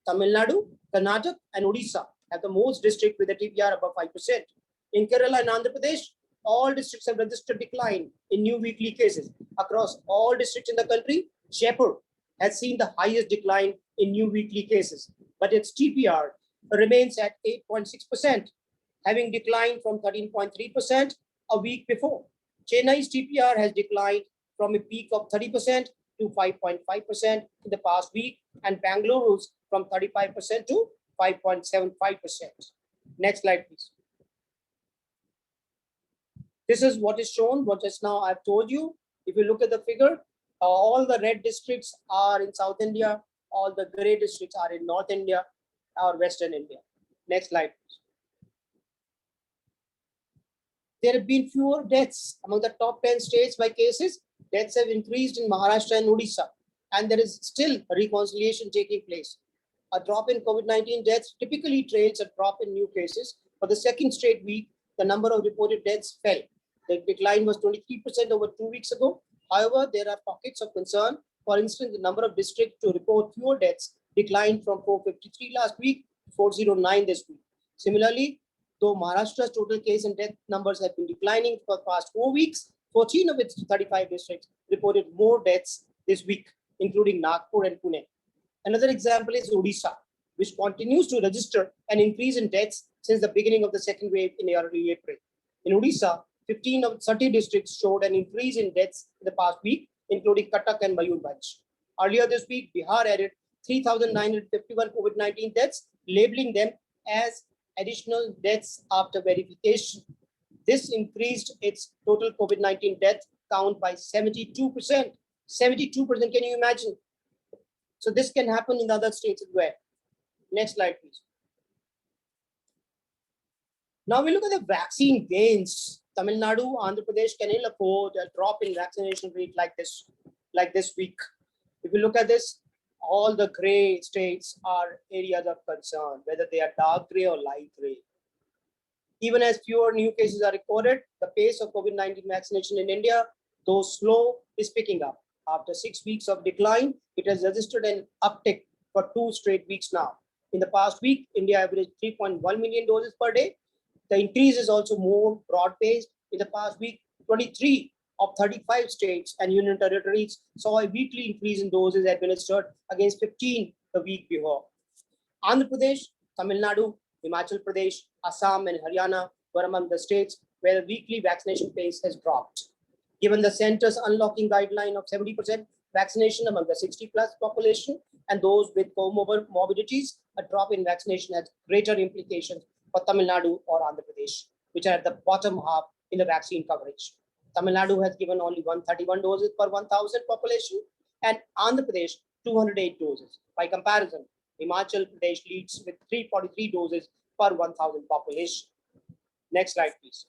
Tamil Nadu, Karnataka, and Odisha have the most districts with a TPR above 5%. In Kerala and Andhra Pradesh, all districts have registered decline in new weekly cases. Across all districts in the country, Jaipur has seen the highest decline in new weekly cases, but its TPR remains at 8.6%, having declined from 13.3% a week before. Chennai's TPR has declined from a peak of 30% to 5.5% in the past week, and Bangalore's from 35% to 5.75%. Next slide, please. This is what is shown, what just now I've told you. If you look at the figure, all the red districts are in South India, all the gray districts are in North India or Western India. Next slide, please. There have been fewer deaths among the top 10 states by cases. Deaths have increased in Maharashtra and Odisha, and there is still a reconciliation taking place. A drop in COVID-19 deaths typically trails a drop in new cases. For the second straight week, the number of reported deaths fell. The decline was 23% over 2 weeks ago. However, there are pockets of concern. For instance, the number of districts to report fewer deaths declined from 453 last week to 409 this week. Similarly, though Maharashtra's total case and death numbers have been declining for the past 4 weeks, 14 of its 35 districts reported more deaths this week, including Nagpur and Pune. Another example is Odisha, which continues to register an increase in deaths since the beginning of the second wave in early April. In Odisha, 15 of 30 districts showed an increase in deaths in the past week, including Cuttack and Mayurbhanj. Earlier this week, Bihar added 3,951 COVID-19 deaths, labeling them as additional deaths after verification. This increased its total COVID-19 death count by 72%. 72%, can you imagine? So this can happen in other states as well. Next slide, please. Now we look at the vaccine gains. Tamil Nadu, Andhra Pradesh can ill afford a drop in vaccination rate like this week. If you look at this, all the gray states are areas of concern, whether they are dark gray or light gray. Even as fewer new cases are recorded, the pace of COVID-19 vaccination in India, though slow, is picking up. After 6 weeks of decline, it has registered an uptick for 2 straight weeks now. In the past week, India averaged 3.1 million doses per day. The increase is also more broad-based. In the past week, 23 of 35 states and union territories saw a weekly increase in doses administered against 15 the week before. Andhra Pradesh, Tamil Nadu, Himachal Pradesh, Assam, and Haryana were among the states where the weekly vaccination pace has dropped. Given the center's unlocking guideline of 70% vaccination among the 60-plus population and those with comorbidities, a drop in vaccination has greater implications for Tamil Nadu or Andhra Pradesh, which are at the bottom half in the vaccine coverage. Tamil Nadu has given only 131 doses per 1,000 population, and Andhra Pradesh 208 doses. By comparison, Himachal Pradesh leads with 343 doses per 1,000 population. Next slide, please.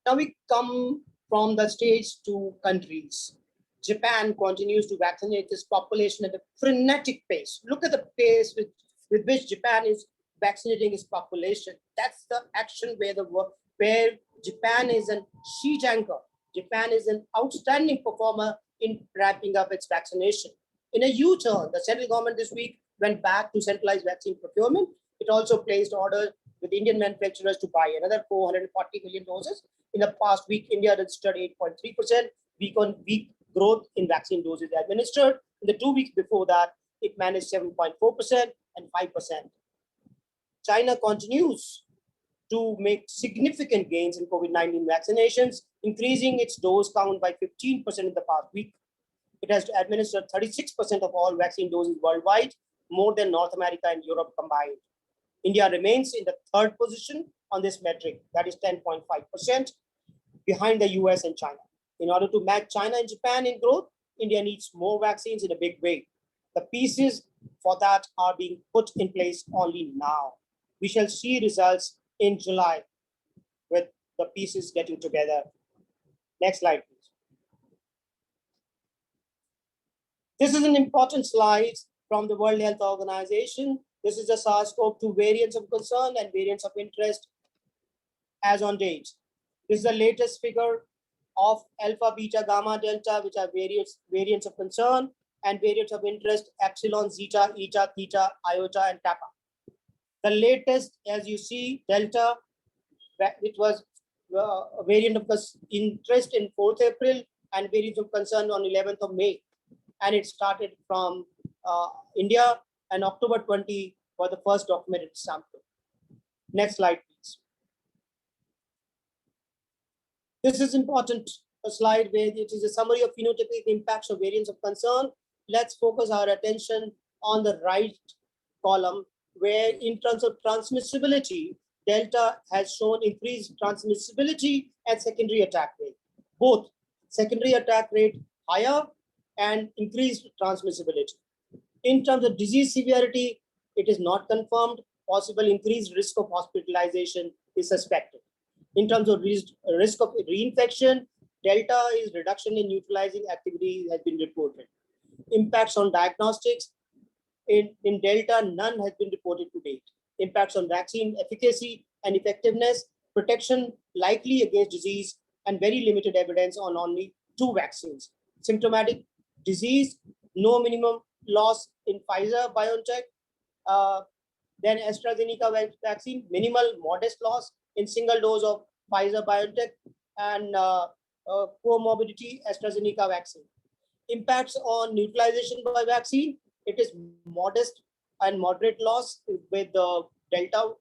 Now we come from the states to countries. Japan continues to vaccinate this population at a frenetic pace. Look at the pace with which Japan is vaccinating its population. That's the action where Japan is a siege anchor. Japan is an outstanding performer in ramping up its vaccination. In a U-turn, the central government this week went back to centralized vaccine procurement. It also placed orders with Indian manufacturers to buy another 440 million doses. In the past week, India registered 8.3% week-on-week growth in vaccine doses administered. In the 2 weeks before that, it managed 7.4% and 5%. China continues to make significant gains in COVID-19 vaccinations, increasing its dose count by 15% in the past week. It has administered 36% of all vaccine doses worldwide, more than North America and Europe combined. India remains in the third position on this metric, that is 10.5%, behind the US and China. In order to match China and Japan in growth, India needs more vaccines in a big way. The pieces for that are being put in place only now. We shall see results in July with the pieces getting together. Next slide, please. This is an important slide from the World Health Organization. This is the SARS-CoV-2 variants of concern and variants of interest as on date. This is the latest figure of alpha, beta, gamma, delta, which are variants of concern, and variants of interest, epsilon, zeta, eta, theta, iota, and kappa. The latest, as you see, delta, which was a variant of interest in 4th April and variant of concern on 11th of May. And it started from India, and October 20 was the first documented sample. Next slide, please. This is important, a slide where it is a summary of phenotypic impacts of variants of concern. Let's focus our attention on the right column, where in terms of transmissibility, Delta has shown increased transmissibility and secondary attack rate. Both secondary attack rate higher and increased transmissibility. In terms of disease severity, it is not confirmed. Possible increased risk of hospitalization is suspected. In terms of risk of reinfection, Delta is reduction in neutralizing activity has been reported. Impacts on diagnostics, in Delta, none has been reported to date. Impacts on vaccine efficacy and effectiveness, protection likely against disease, and very limited evidence on only 2 vaccines. Symptomatic disease, no minimum loss in Pfizer, BioNTech. Then AstraZeneca vaccine, minimal modest loss in single dose of Pfizer, BioNTech, and comorbidity AstraZeneca vaccine. Impacts on neutralization by vaccine, it is modest and moderate loss with the Delta,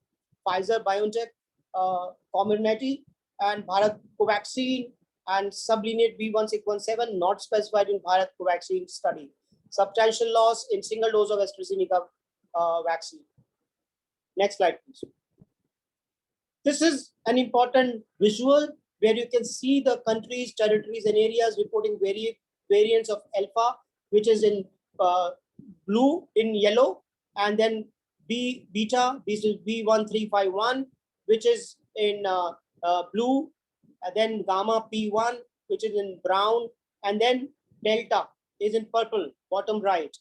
Pfizer, BioNTech, Comirnaty, and Bharat Covaxin, and sublineage B1617 not specified in Bharat Covaxin study. Substantial loss in single dose of AstraZeneca vaccine. Next slide, please. This is an important visual where you can see the countries, territories, and areas reporting variants of alpha, which is in blue, in yellow, and then beta, this is B1351, which is in blue, and then gamma P1, which is in brown, and then delta is in purple, bottom right,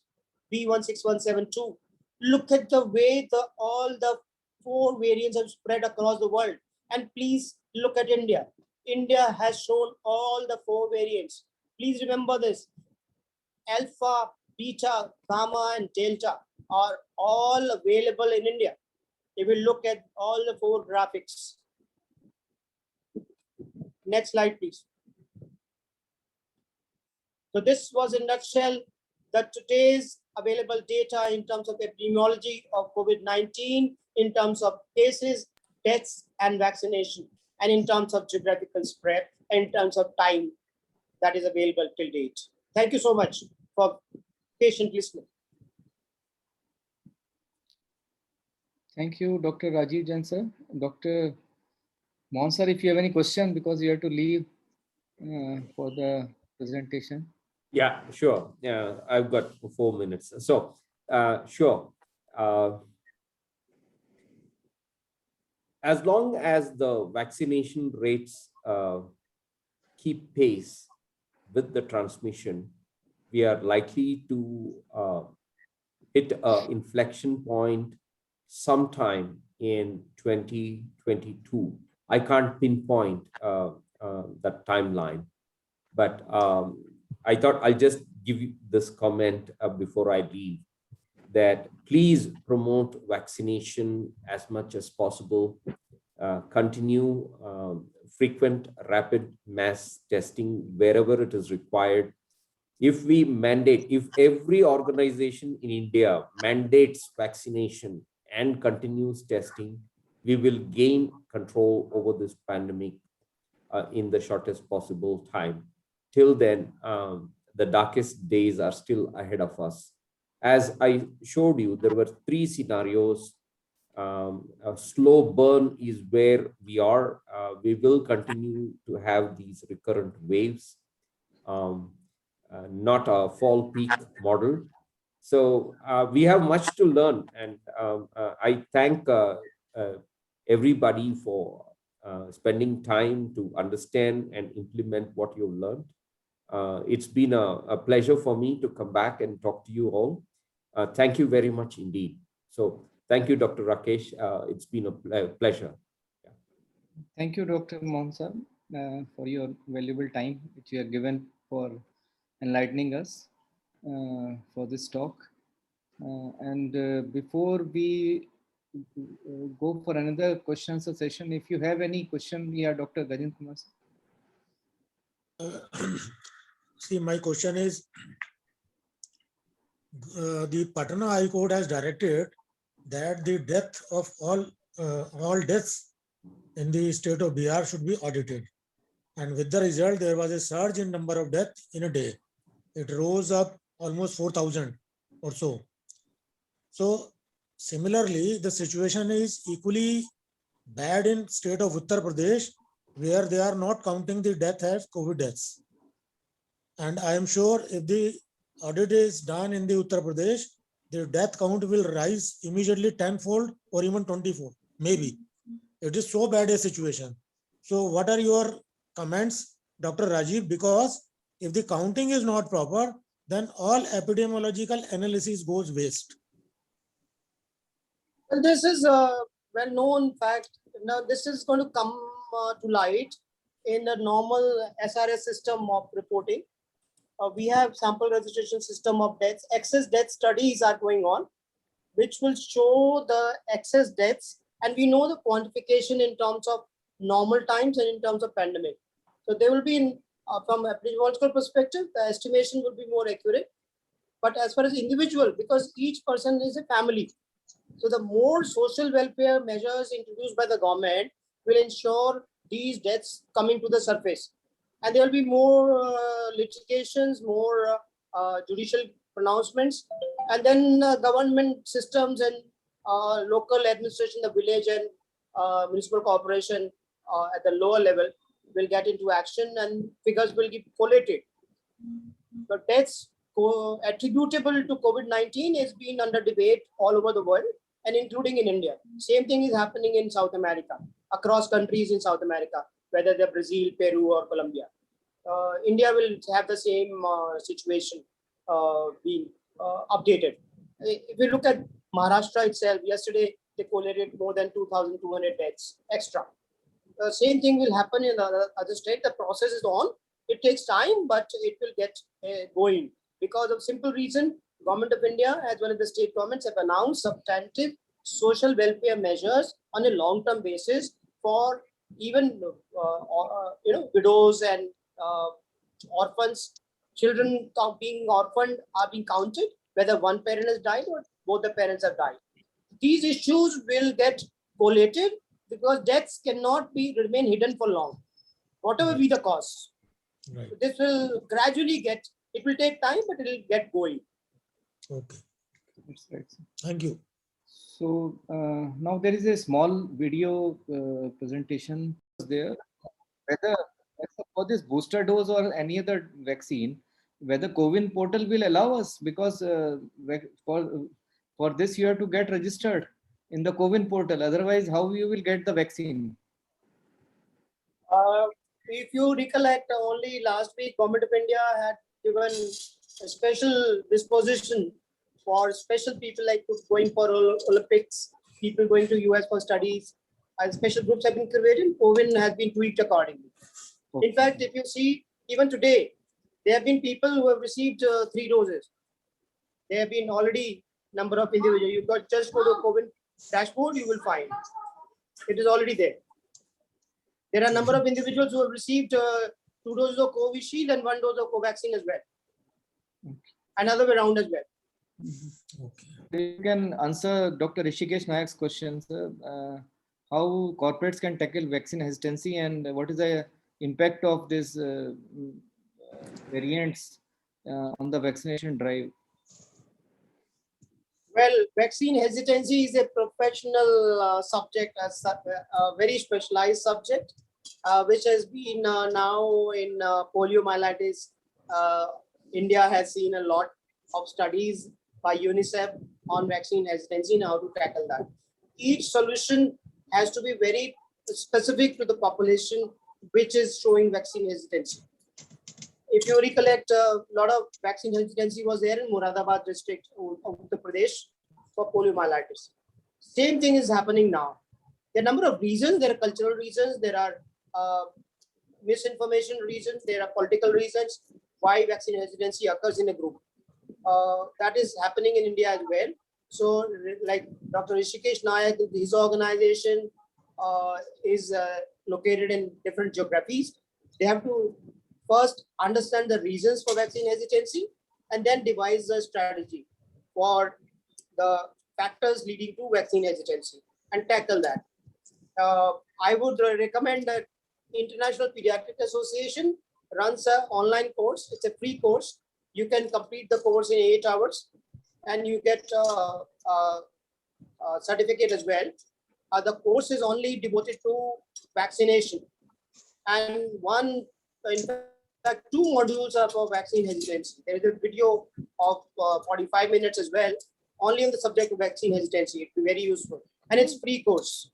B16172. Look at the way all the 4 variants have spread across the world. And please look at India. India has shown all the 4 variants. Please remember this. Alpha, beta, gamma, and delta are all available in India. If we look at all the 4 graphics. Next slide, please. So this was in a nutshell that today's available data in terms of epidemiology of COVID-19, in terms of cases, deaths, and vaccination, and in terms of geographical spread, and in terms of time that is available till date. Thank you so much for patient listening. Thank you, Dr. Rajiv Jain sir. Dr. Mohan sir, if you have any question, because you have to leave for the presentation. Yeah, sure. Yeah, I've got 4 minutes. So, sure. As long as the vaccination rates keep pace with the transmission, we are likely to hit an inflection point sometime in 2022. I can't pinpoint that timeline, but I thought I'll just give you this comment before I leave, that please promote vaccination as much as possible. Continue frequent rapid mass testing wherever it is required. If we mandate, if every organization in India mandates vaccination and continues testing, we will gain control over this pandemic in the shortest possible time. Till then, the darkest days are still ahead of us. As I showed you, there were 3 scenarios. A slow burn is where we are. We will continue to have these recurrent waves, not a fall peak model. So we have much to learn, and I thank everybody for spending time to understand and implement what you've learned. It's been a pleasure for me to come back and talk to you all. Thank you very much indeed. So thank you, Dr. Rakesh. It's been a pleasure. Yeah. Thank you, Dr. Mohan sir, for your valuable time which you have given for enlightening us for this talk. Before we go for another questions session, if you have any question, yeah, Dr. Gajan Kumar sir. See, my question is, the Patna High Court has directed that the death of all deaths in the state of Bihar should be audited. And with the result, there was a surge in number of deaths in a day. It rose up almost 4,000 or so. So similarly, the situation is equally bad in state of Uttar Pradesh, where they are not counting the death as COVID deaths. And I am sure if the audit is done in the Uttar Pradesh, the death count will rise immediately tenfold or even 20-fold, maybe. It is so bad a situation. So what are your comments, Dr. Rajiv? Because if the counting is not proper, then all epidemiological analysis goes waste. Well, this is a well-known fact. Now, this is going to come to light in the normal SRS system of reporting. We have sample registration system of deaths. Excess death studies are going on, which will show the excess deaths. And we know the quantification in terms of normal times and in terms of pandemic. So they will be, from a epidemiological perspective, the estimation will be more accurate. But as far as individual, because each person is a family. So the more social welfare measures introduced by the government will ensure these deaths coming to the surface. And there will be more litigations, more judicial pronouncements, and then government systems and local administration, the village and municipal corporation at the lower level will get into action and figures will be collated. The deaths attributable to COVID-19 is being under debate all over the world and including in India. Same thing is happening in South America, across countries in South America, whether they're Brazil, Peru, or Colombia. India will have the same situation being updated. If we look at Maharashtra itself, yesterday they collated more than 2,200 deaths extra. The same thing will happen in other states. The process is on. It takes time, but it will get going because of simple reason. Government of India as well as the state governments have announced substantive social welfare measures on a long-term basis for even widows and orphans. Children being orphaned are being counted whether one parent has died or both the parents have died. These issues will get collated because deaths cannot remain hidden for long, whatever be the cause. Right. This will gradually it will take time, but it will get going. Okay. That's right. Thank you. So now there is a small video presentation there. Whether for this booster dose or any other vaccine, whether CoWIN portal will allow us, because for this you have to get registered in the CoWIN portal. Otherwise, how you will get the vaccine? If you recollect, only last week, Government of India had given a special disposition for special people like going for Olympics, people going to US for studies, and special groups have been created. CoWIN has been tweaked accordingly. Okay. In fact, if you see, even today, there have been people who have received 3 doses. There have been already number of individuals. You got just go to CoWIN dashboard, you will find it is already there. There are a number of individuals who have received 2 doses of Covishield and 1 dose of Covaxin as well. Another way around as well. Okay. You can answer Dr. Rishikesh Nayak's questions. How corporates can tackle vaccine hesitancy and what is the impact of these variants on the vaccination drive? Well, vaccine hesitancy is a professional subject, a very specialized subject, which has been now in poliomyelitis. India has seen a lot of studies by UNICEF on vaccine hesitancy and how to tackle that. Each solution has to be very specific to the population which is showing vaccine hesitancy. If you recollect, a lot of vaccine hesitancy was there in Moradabad district of Uttar Pradesh for poliomyelitis. Same thing is happening now. There are a number of reasons. There are cultural reasons. There are misinformation reasons. There are political reasons why vaccine hesitancy occurs in a group. That is happening in India as well. So, like Dr. Rishikesh Nayak, his organization is located in different geographies. They have to first understand the reasons for vaccine hesitancy and then devise a strategy for the factors leading to vaccine hesitancy and tackle that. I would recommend that International Pediatric Association runs an online course. It's a free course. You can complete the course in 8 hours and you get a certificate as well. The course is only devoted to vaccination, and in fact, 2 modules are for vaccine hesitancy. There is a video of 45 minutes as well, only on the subject of vaccine hesitancy. It will be very useful, and it's free course.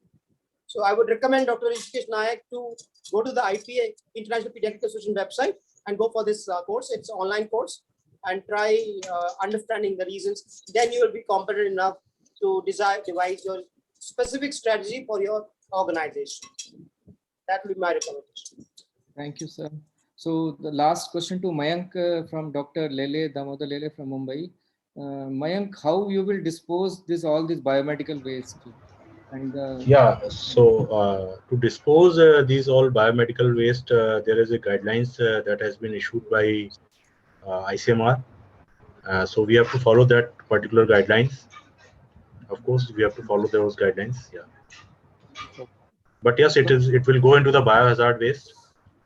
So I would recommend Dr. Rishikesh Nayak to go to the IPA, International Pediatric Association website, and go for this course. It's an online course, and try understanding the reasons. Then you will be competent enough to devise your specific strategy for your organization. That will be my recommendation. Thank you, sir. So the last question to Mayank from Dr. Damodar Lele from Mumbai. Mayank, how you will dispose all this biomedical waste? And yeah, so to dispose these all biomedical waste, there is a guidelines that has been issued by ICMR. So we have to follow that particular guidelines. Of course, we have to follow those guidelines. Yeah. But yes, it will go into the biohazard waste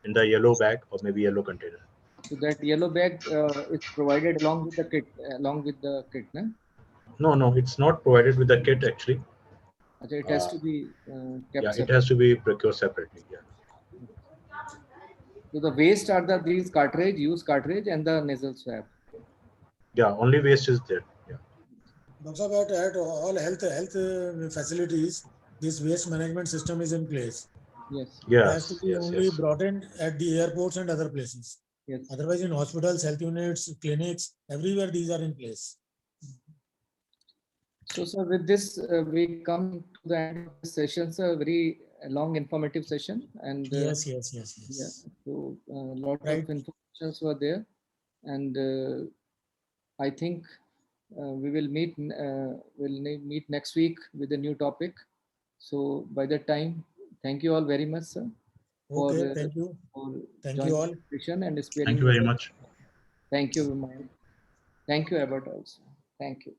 in the yellow bag or maybe yellow container. So that yellow bag is provided along with the kit, no? No, it's not provided with the kit actually. Okay, it has to be kept Yeah, it separate. has to be procured separately. Yeah. So the waste are these cartridge, used cartridge, and the nasal swab. Yeah, only waste is there. Yeah. Dr. Bhatt, at all health facilities, this waste management system is in place. Yes. It has to Yes. be Yes. only Yes. brought in at the airports and other places. Yes. Otherwise, in hospitals, health units, clinics, everywhere these are in place. So, sir, with this, we come to the end of this session, sir. Very long, informative session, and Yes. yeah, so a lot Right. of informations were there, and I think we will meet next week with a new topic. So by that time, thank you all very much, sir, for Okay, thank you. for Thank you joining all. the session and sparing Thank you your very time. much. Thank you, Mohan. Thank you, Albert, also. Thank you.